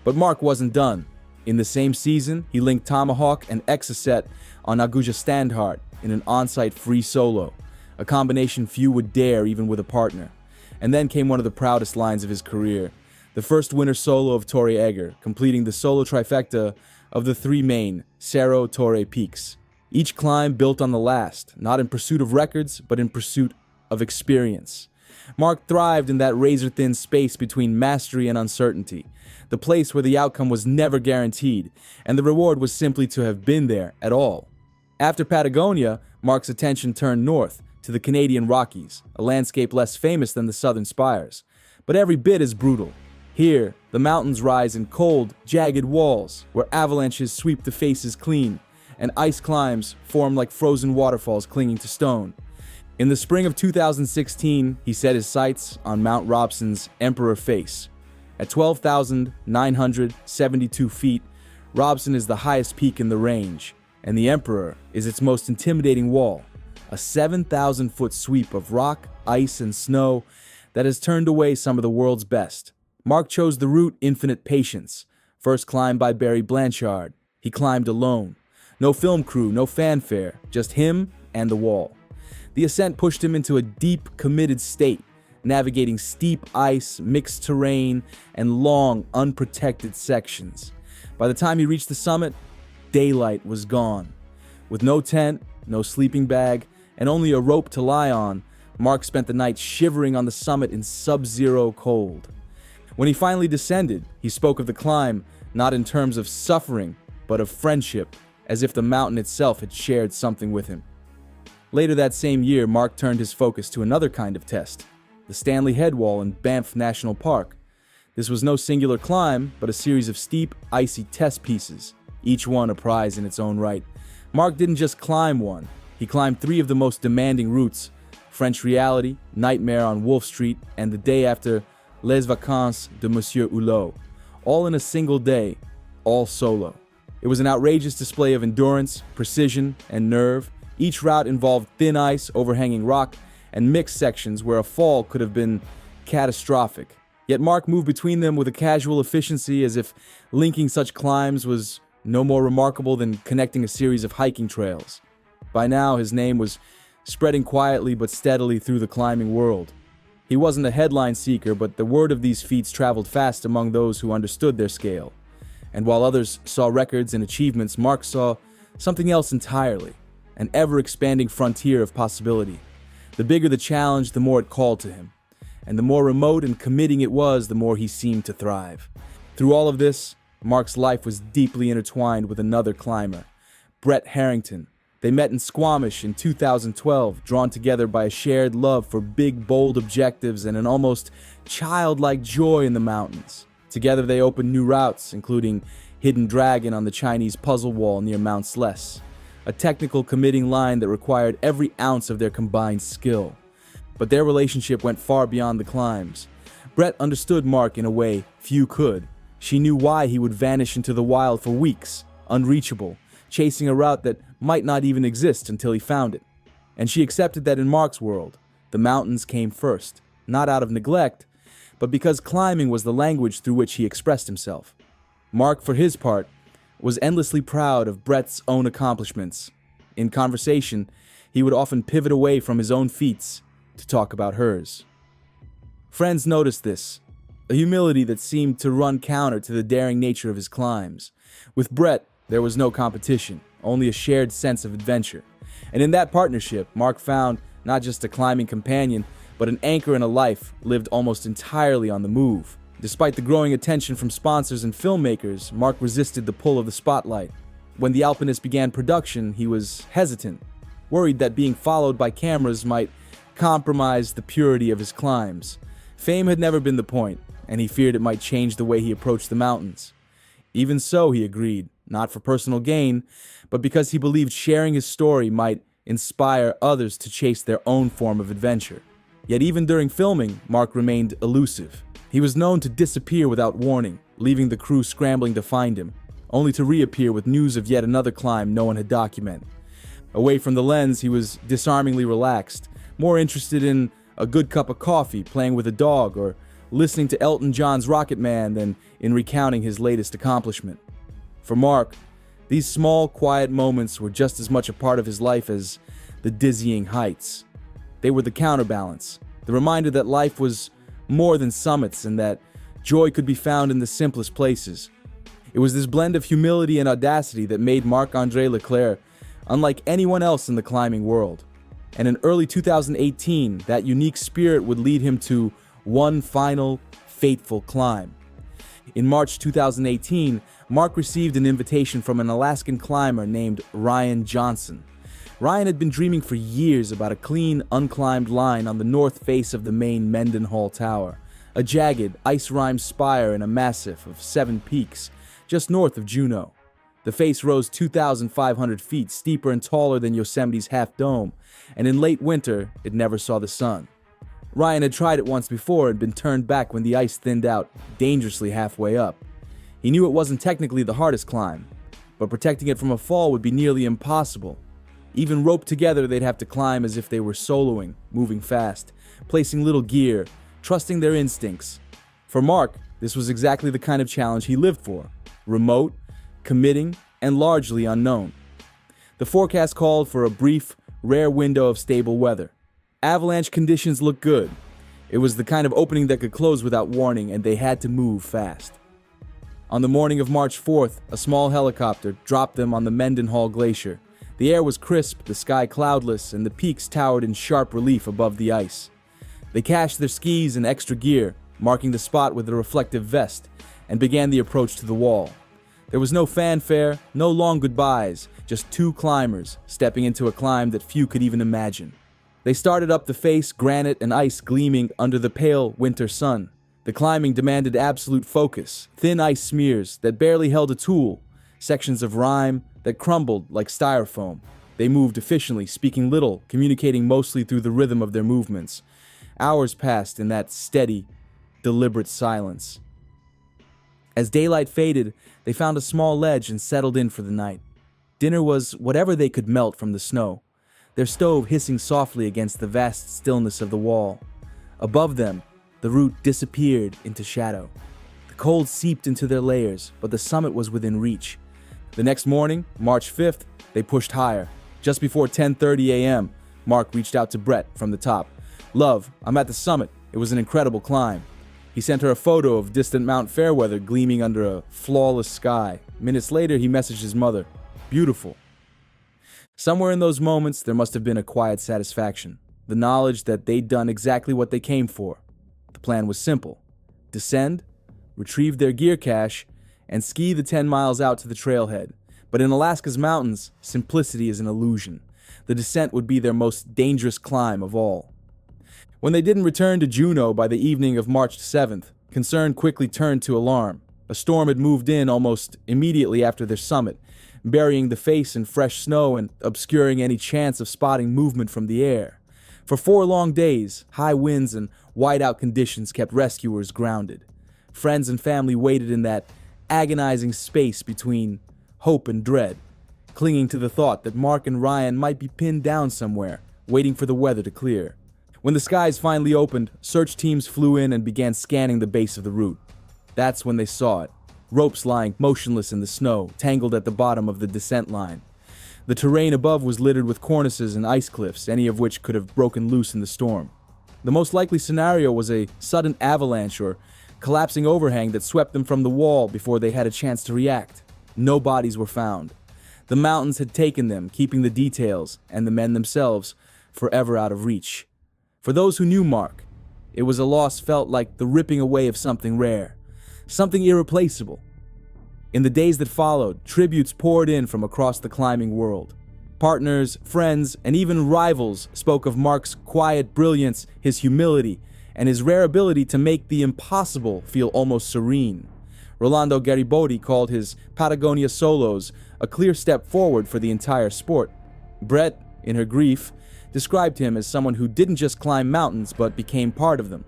But Mark wasn't done. In the same season, he linked Tomahawk and Exocet on Aguja Standhart in an on-site free solo, a combination few would dare even with a partner. And then came one of the proudest lines of his career, the first winter solo of Torre Egger, completing the solo trifecta of the three main Cerro Torre peaks. Each climb built on the last, not in pursuit of records, but in pursuit of experience. Mark thrived in that razor-thin space between mastery and uncertainty, the place where the outcome was never guaranteed, and the reward was simply to have been there at all. After Patagonia, Mark's attention turned north, to the Canadian Rockies, a landscape less famous than the southern spires, but every bit as brutal. Here, the mountains rise in cold, jagged walls, where avalanches sweep the faces clean, and ice climbs form like frozen waterfalls clinging to stone. In the spring of 2016, he set his sights on Mount Robson's Emperor Face. At 12,972 feet, Robson is the highest peak in the range, and the Emperor is its most intimidating wall, a 7,000-foot sweep of rock, ice, and snow that has turned away some of the world's best. Mark chose the route Infinite Patience, first climbed by Barry Blanchard. He climbed alone. No film crew, no fanfare, just him and the wall. The ascent pushed him into a deep, committed state, navigating steep ice, mixed terrain, and long, unprotected sections. By the time he reached the summit, daylight was gone. With no tent, no sleeping bag, and only a rope to lie on, Mark spent the night shivering on the summit in sub-zero cold. When he finally descended, he spoke of the climb not in terms of suffering, but of friendship, as if the mountain itself had shared something with him. Later that same year, Mark turned his focus to another kind of test, the Stanley Headwall in Banff National Park. This was no singular climb, but a series of steep, icy test pieces, each one a prize in its own right. Mark didn't just climb one, he climbed three of the most demanding routes, French Reality, Nightmare on Wolf Street, and the day after Les Vacances de Monsieur Hulot, all in a single day, all solo. It was an outrageous display of endurance, precision, and nerve. Each route involved thin ice, overhanging rock, and mixed sections where a fall could have been catastrophic. Yet Mark moved between them with a casual efficiency, as if linking such climbs was no more remarkable than connecting a series of hiking trails. By now, his name was spreading quietly but steadily through the climbing world. He wasn't a headline seeker, but the word of these feats traveled fast among those who understood their scale. And while others saw records and achievements, Mark saw something else entirely, an ever-expanding frontier of possibility. The bigger the challenge, the more it called to him. And the more remote and committing it was, the more he seemed to thrive. Through all of this, Mark's life was deeply intertwined with another climber, Brett Harrington. They met in Squamish in 2012, drawn together by a shared love for big, bold objectives and an almost childlike joy in the mountains. Together they opened new routes, including Hidden Dragon on the Chinese puzzle wall near Mount Sless, a technical committing line that required every ounce of their combined skill. But their relationship went far beyond the climbs. Brett understood Mark in a way few could. She knew why he would vanish into the wild for weeks, unreachable, chasing a route that might not even exist until he found it. And she accepted that in Mark's world, the mountains came first, not out of neglect, but because climbing was the language through which he expressed himself. Mark, for his part, was endlessly proud of Brett's own accomplishments. In conversation, he would often pivot away from his own feats to talk about hers. Friends noticed this, a humility that seemed to run counter to the daring nature of his climbs. With Brett, there was no competition, only a shared sense of adventure. And in that partnership, Mark found not just a climbing companion, but an anchor in a life lived almost entirely on the move. Despite the growing attention from sponsors and filmmakers, Mark resisted the pull of the spotlight. When the Alpinist began production, he was hesitant, worried that being followed by cameras might compromise the purity of his climbs. Fame had never been the point, and he feared it might change the way he approached the mountains. Even so, he agreed, not for personal gain, but because he believed sharing his story might inspire others to chase their own form of adventure. Yet even during filming, Mark remained elusive. He was known to disappear without warning, leaving the crew scrambling to find him, only to reappear with news of yet another climb no one had documented. Away from the lens, he was disarmingly relaxed, more interested in a good cup of coffee, playing with a dog, or listening to Elton John's Rocket Man than in recounting his latest accomplishment. For Mark, these small, quiet moments were just as much a part of his life as the dizzying heights. They were the counterbalance, the reminder that life was more than summits and that joy could be found in the simplest places. It was this blend of humility and audacity that made Marc-André Leclerc unlike anyone else in the climbing world. And in early 2018, that unique spirit would lead him to one final, fateful climb. In March 2018, Mark received an invitation from an Alaskan climber named Ryan Johnson. Ryan had been dreaming for years about a clean, unclimbed line on the north face of the main Mendenhall Tower, a jagged, ice-rimed spire in a massif of 7 peaks, just north of Juneau. The face rose 2,500 feet, steeper and taller than Yosemite's Half Dome, and in late winter, it never saw the sun. Ryan had tried it once before and been turned back when the ice thinned out dangerously halfway up. He knew it wasn't technically the hardest climb, but protecting it from a fall would be nearly impossible. Even roped together, they'd have to climb as if they were soloing, moving fast, placing little gear, trusting their instincts. For Mark, this was exactly the kind of challenge he lived for: remote, committing, and largely unknown. The forecast called for a brief, rare window of stable weather. Avalanche conditions looked good. It was the kind of opening that could close without warning, and they had to move fast. On the morning of March 4th, a small helicopter dropped them on the Mendenhall Glacier. The air was crisp, the sky cloudless, and the peaks towered in sharp relief above the ice. They cached their skis and extra gear, marking the spot with a reflective vest, and began the approach to the wall. There was no fanfare, no long goodbyes, just 2 climbers stepping into a climb that few could even imagine. They started up the face, granite and ice gleaming under the pale winter sun. The climbing demanded absolute focus, thin ice smears that barely held a tool, sections of rime that crumbled like styrofoam. They moved efficiently, speaking little, communicating mostly through the rhythm of their movements. Hours passed in that steady, deliberate silence. As daylight faded, they found a small ledge and settled in for the night. Dinner was whatever they could melt from the snow, their stove hissing softly against the vast stillness of the wall. Above them, the route disappeared into shadow. The cold seeped into their layers, but the summit was within reach. The next morning, March 5th, they pushed higher. Just before 10:30 a.m., Mark reached out to Brett from the top. "Love, I'm at the summit. It was an incredible climb." He sent her a photo of distant Mount Fairweather gleaming under a flawless sky. Minutes later, he messaged his mother. "Beautiful." Somewhere in those moments, there must have been a quiet satisfaction, the knowledge that they'd done exactly what they came for. The plan was simple: descend, retrieve their gear cache, and ski the 10 miles out to the trailhead. But in Alaska's mountains, simplicity is an illusion. The descent would be their most dangerous climb of all. When they didn't return to Juneau by the evening of March 7th, concern quickly turned to alarm. A storm had moved in almost immediately after their summit, burying the face in fresh snow and obscuring any chance of spotting movement from the air. For 4 long days, high winds and whiteout conditions kept rescuers grounded. Friends and family waited in that agonizing space between hope and dread, clinging to the thought that Mark and Ryan might be pinned down somewhere, waiting for the weather to clear. When the skies finally opened, search teams flew in and began scanning the base of the route. That's when they saw it. Ropes lying motionless in the snow, tangled at the bottom of the descent line. The terrain above was littered with cornices and ice cliffs, any of which could have broken loose in the storm. The most likely scenario was a sudden avalanche or collapsing overhang that swept them from the wall before they had a chance to react. No bodies were found. The mountains had taken them, keeping the details and the men themselves forever out of reach. For those who knew Mark, it was a loss felt like the ripping away of something rare, something irreplaceable. In the days that followed, tributes poured in from across the climbing world. Partners, friends, and even rivals spoke of Mark's quiet brilliance, his humility, and his rare ability to make the impossible feel almost serene. Rolando Garibaldi called his Patagonia solos a clear step forward for the entire sport. Brett, in her grief, described him as someone who didn't just climb mountains but became part of them.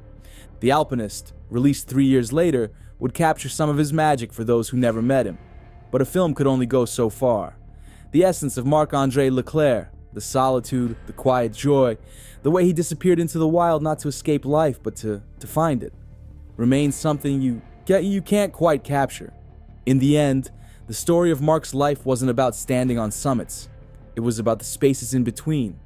The Alpinist, released 3 years later, would capture some of his magic for those who never met him. But a film could only go so far. The essence of Marc-André Leclerc, the solitude, the quiet joy, the way he disappeared into the wild not to escape life but to find it, remains something you can't quite capture. In the end, the story of Mark's life wasn't about standing on summits. It was about the spaces in between,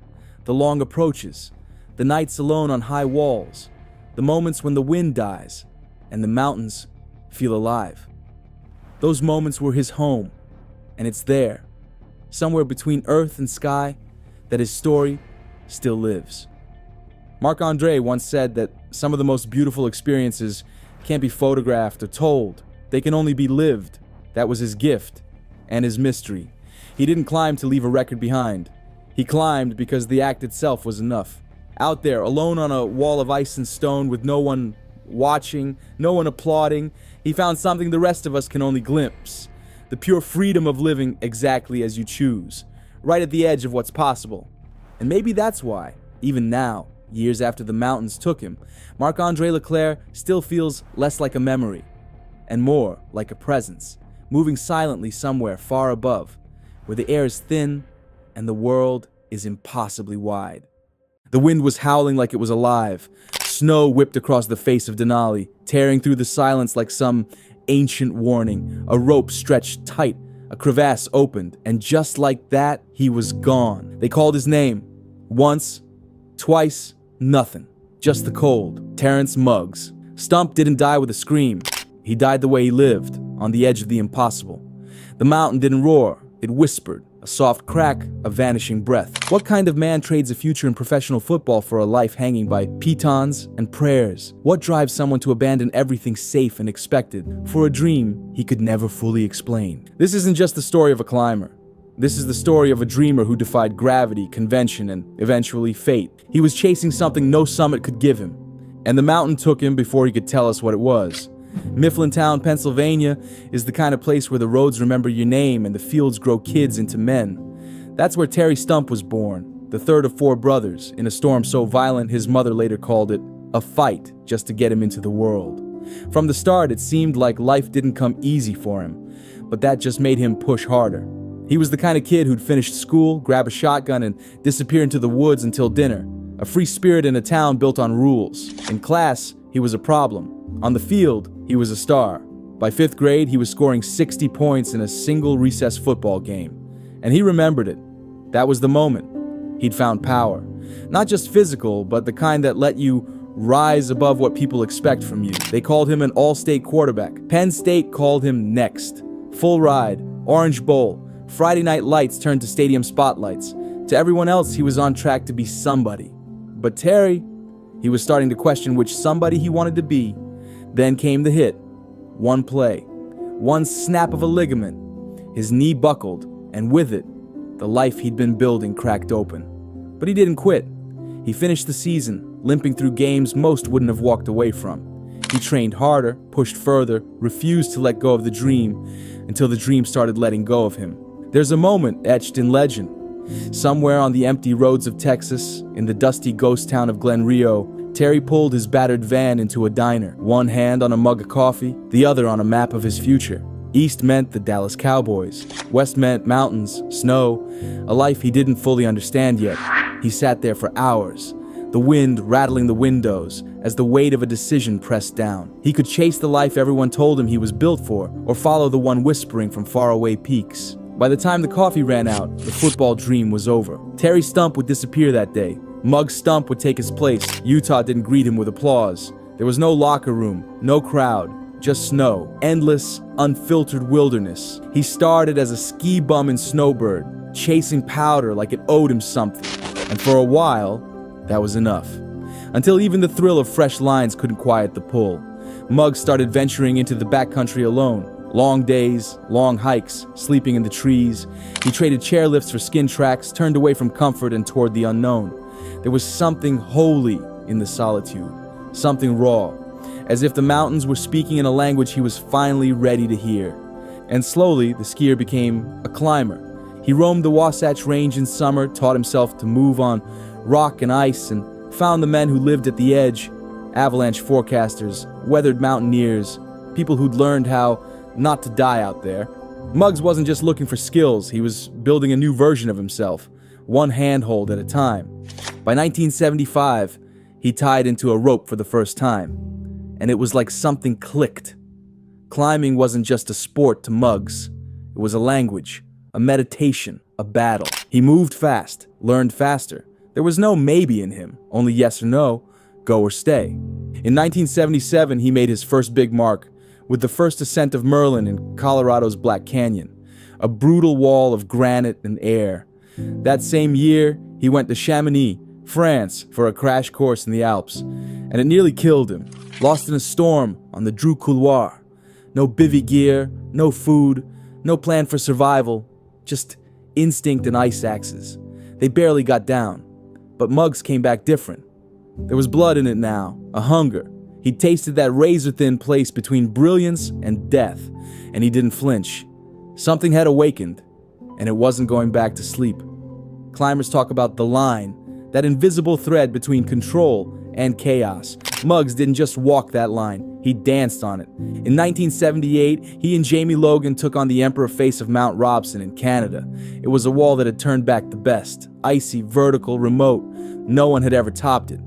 the long approaches, the nights alone on high walls, the moments when the wind dies and the mountains feel alive. Those moments were his home, and it's there, somewhere between earth and sky, that his story still lives. Marc-André once said that some of the most beautiful experiences can't be photographed or told. They can only be lived. That was his gift and his mystery. He didn't climb to leave a record behind. He climbed because the act itself was enough. Out there, alone on a wall of ice and stone with no one watching, no one applauding, he found something the rest of us can only glimpse. The pure freedom of living exactly as you choose, right at the edge of what's possible. And maybe that's why, even now, years after the mountains took him, Marc-André Leclerc still feels less like a memory and more like a presence, moving silently somewhere far above, where the air is thin and the world is impossibly wide. The wind was howling like it was alive. Snow whipped across the face of Denali, tearing through the silence like some ancient warning. A rope stretched tight, a crevasse opened, and just like that, he was gone. They called his name. Once, twice, nothing. Just the cold. Terrence Muggs. Stump didn't die with a scream. He died the way he lived, on the edge of the impossible. The mountain didn't roar, it whispered. A soft crack, a vanishing breath. What kind of man trades a future in professional football for a life hanging by pitons and prayers? What drives someone to abandon everything safe and expected for a dream he could never fully explain? This isn't just the story of a climber. This is the story of a dreamer who defied gravity, convention, and eventually fate. He was chasing something no summit could give him, and the mountain took him before he could tell us what it was. Mifflintown, Pennsylvania is the kind of place where the roads remember your name and the fields grow kids into men. That's where Terry Stump was born, the third of 4 brothers, in a storm so violent his mother later called it a fight just to get him into the world. From the start, it seemed like life didn't come easy for him, but that just made him push harder. He was the kind of kid who'd finish school, grab a shotgun, and disappear into the woods until dinner. A free spirit in a town built on rules. In class, he was a problem. On the field, he was a star. By 5th grade, he was scoring 60 points in a single recess football game. And he remembered it. That was the moment. He'd found power. Not just physical, but the kind that let you rise above what people expect from you. They called him an all-state quarterback. Penn State called him next. Full ride, Orange Bowl, Friday night lights turned to stadium spotlights. To everyone else, he was on track to be somebody. But Terry, he was starting to question which somebody he wanted to be. Then came the hit. One play. One snap of a ligament. His knee buckled, and with it, the life he'd been building cracked open. But he didn't quit. He finished the season, limping through games most wouldn't have walked away from. He trained harder, pushed further, refused to let go of the dream, until the dream started letting go of him. There's a moment etched in legend. Somewhere on the empty roads of Texas, in the dusty ghost town of Glen Rio, Terry pulled his battered van into a diner, one hand on a mug of coffee, the other on a map of his future. East meant the Dallas Cowboys. West meant mountains, snow, a life he didn't fully understand yet. He sat there for hours. the wind rattling the windows as the weight of a decision pressed down. He could chase the life everyone told him he was built for, or follow the one whispering from faraway peaks. By the time the coffee ran out, the football dream was over. Terry Stump would disappear that day. Mugs Stump would take his place. Utah didn't greet him with applause. There was no locker room, no crowd, just snow. Endless, unfiltered wilderness. He started as a ski bum and snowbird, chasing powder like it owed him something. And for a while, that was enough. Until even the thrill of fresh lines couldn't quiet the pull. Muggs started venturing into the backcountry alone. Long days, long hikes, sleeping in the trees. He traded chairlifts for skin tracks, turned away from comfort and toward the unknown. There was something holy in the solitude, something raw, as if the mountains were speaking in a language he was finally ready to hear. And slowly, the skier became a climber. He roamed the Wasatch Range in summer, taught himself to move on rock and ice, and found the men who lived at the edge, avalanche forecasters, weathered mountaineers, people who'd learned how not to die out there. Muggs wasn't just looking for skills, he was building a new version of himself, one handhold at a time. By 1975, he tied into a rope for the first time, and it was like something clicked. Climbing wasn't just a sport to Muggs, it was a language, a meditation, a battle. He moved fast, learned faster. There was no maybe in him, only yes or no, go or stay. In 1977, he made his first big mark with the first ascent of Merlin in Colorado's Black Canyon, a brutal wall of granite and air. That same year, he went to Chamonix, France, for a crash course in the Alps, and it nearly killed him. Lost in a storm on the Dru Couloir. No bivy gear, no food, no plan for survival, just instinct and ice axes. They barely got down. But Muggs came back different. There was blood in it now, a hunger. He tasted that razor-thin place between brilliance and death, and he didn't flinch. Something had awakened, and it wasn't going back to sleep. Climbers talk about the line, that invisible thread between control and chaos. Muggs didn't just walk that line, he danced on it. In 1978, he and Jamie Logan took on the emperor face of Mount Robson in Canada. It was a wall that had turned back the best. Icy, vertical, remote. No one had ever topped it.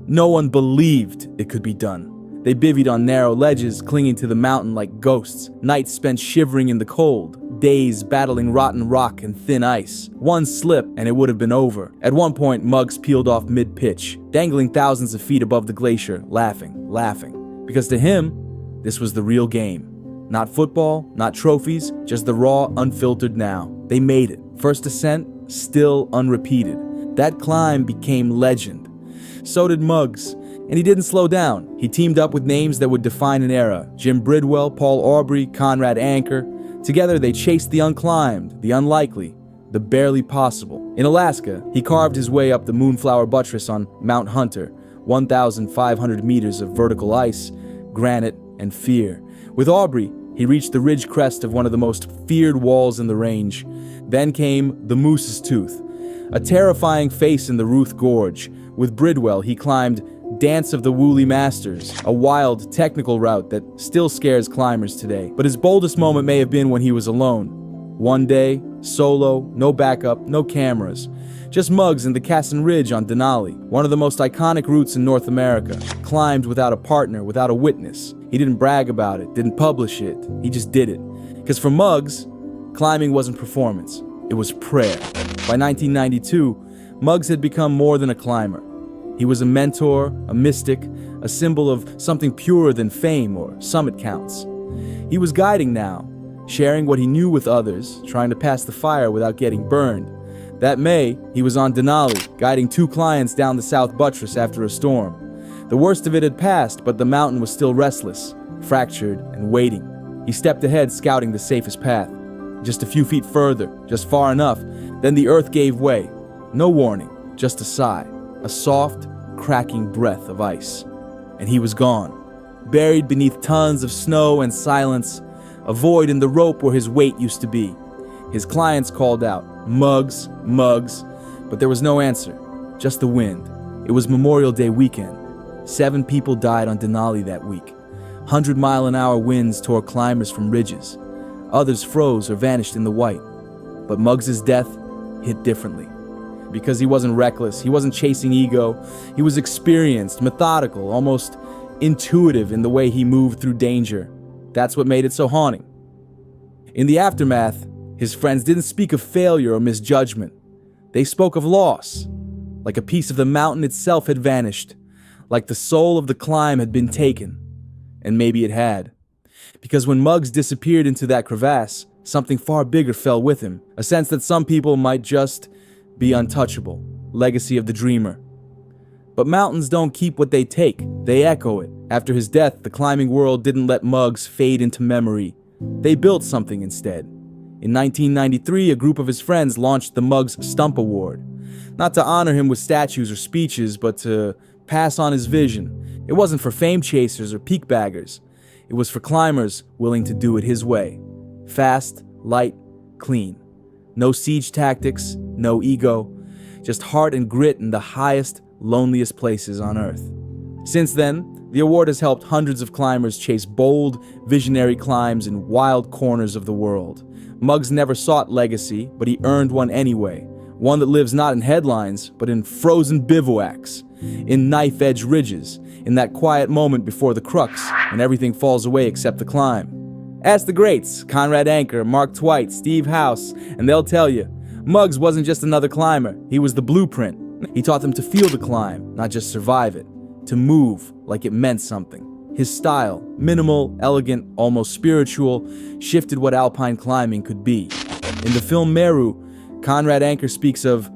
No one believed it could be done. They bivvied on narrow ledges, clinging to the mountain like ghosts. Nights spent shivering in the cold. Days battling rotten rock and thin ice. One slip and it would have been over. At one point, Muggs peeled off mid-pitch, dangling thousands of feet above the glacier, laughing. Because to him, this was the real game. Not football, not trophies, just the raw, unfiltered now. They made it. First ascent, still unrepeated. That climb became legend. So did Muggs. And he didn't slow down. He teamed up with names that would define an era. Jim Bridwell, Paul Aubrey, Conrad Anker. Together they chased the unclimbed, the unlikely, the barely possible. In Alaska, he carved his way up the Moonflower Buttress on Mount Hunter, 1,500 meters of vertical ice, granite, and fear. With Aubrey, he reached the ridge crest of one of the most feared walls in the range. Then came the Moose's Tooth, a terrifying face in the Ruth Gorge. With Bridwell, he climbed Dance of the Woolly Masters, a wild, technical route that still scares climbers today. But his boldest moment may have been when he was alone. One day, solo, no backup, no cameras. Just Muggs and the Cassin Ridge on Denali, one of the most iconic routes in North America. Climbed without a partner, without a witness. He didn't brag about it, didn't publish it. He just did it. Because for Muggs, climbing wasn't performance. It was prayer. By 1992, Muggs had become more than a climber. He was a mentor, a mystic, a symbol of something purer than fame or summit counts. He was guiding now, sharing what he knew with others, trying to pass the fire without getting burned. That May, he was on Denali, guiding 2 clients down the South Buttress after a storm. The worst of it had passed, but the mountain was still restless, fractured, and waiting. He stepped ahead, scouting the safest path. Just a few feet further, just far enough, then the earth gave way. No warning, just a sigh, a soft, cracking breath of ice. And he was gone, buried beneath tons of snow and silence, a void in the rope where his weight used to be. His clients called out, "Muggs, Muggs," but there was no answer, just the wind. It was Memorial Day weekend. 7 people died on Denali that week. 100-mile-an-hour winds tore climbers from ridges. Others froze or vanished in the white. But Muggs's death hit differently. because he wasn't reckless, he wasn't chasing ego, he was experienced, methodical, almost intuitive in the way he moved through danger. That's what made it so haunting. In the aftermath, his friends didn't speak of failure or misjudgment. They spoke of loss, like a piece of the mountain itself had vanished, like the soul of the climb had been taken. And maybe it had. Because when Mugs disappeared into that crevasse, something far bigger fell with him, a sense that some people might just be untouchable, legacy of the dreamer. But mountains don't keep what they take, they echo it. After his death, the climbing world didn't let Mugs fade into memory. They built something instead. In 1993, a group of his friends launched the Mugs Stump Award. Not to honor him with statues or speeches, but to pass on his vision. It wasn't for fame chasers or peak baggers. It was for climbers willing to do it his way. Fast, light, clean. No siege tactics, no ego. Just heart and grit in the highest, loneliest places on Earth. Since then, the award has helped hundreds of climbers chase bold, visionary climbs in wild corners of the world. Mugs never sought legacy, but he earned one anyway. One that lives not in headlines, but in frozen bivouacs, in knife-edge ridges, in that quiet moment before the crux, when everything falls away except the climb. Ask the greats, Conrad Anker, Mark Twight, Steve House, and they'll tell you, Mugs wasn't just another climber, he was the blueprint. He taught them to feel the climb, not just survive it, to move like it meant something. His style, minimal, elegant, almost spiritual, shifted what alpine climbing could be. In the film Meru, Conrad Anker speaks of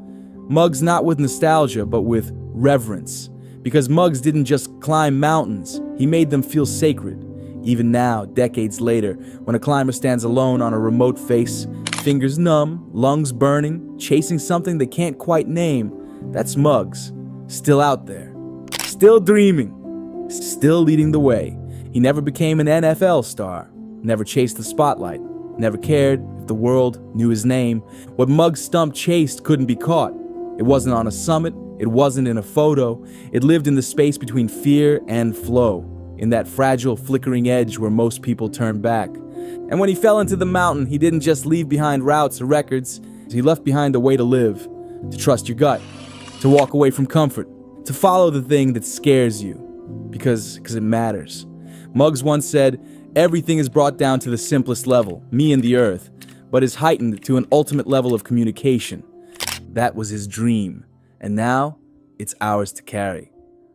Mugs not with nostalgia, but with reverence. Because Mugs didn't just climb mountains, he made them feel sacred. Even now, decades later, when a climber stands alone on a remote face, fingers numb, lungs burning, chasing something they can't quite name, that's Mugs. Still out there. Still dreaming. Still leading the way. He never became an NFL star. Never chased the spotlight. Never cared if the world knew his name. What Mugs Stump chased couldn't be caught. It wasn't on a summit. It wasn't in a photo. It lived in the space between fear and flow, in that fragile, flickering edge where most people turn back. And when he fell into the mountain, he didn't just leave behind routes or records. He left behind a way to live, to trust your gut, to walk away from comfort, to follow the thing that scares you, because it matters. Mugs once said, everything is brought down to the simplest level, me and the earth, but is heightened to an ultimate level of communication. That was his dream, and now it's ours to carry.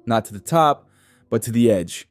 Not to the top, but to the edge.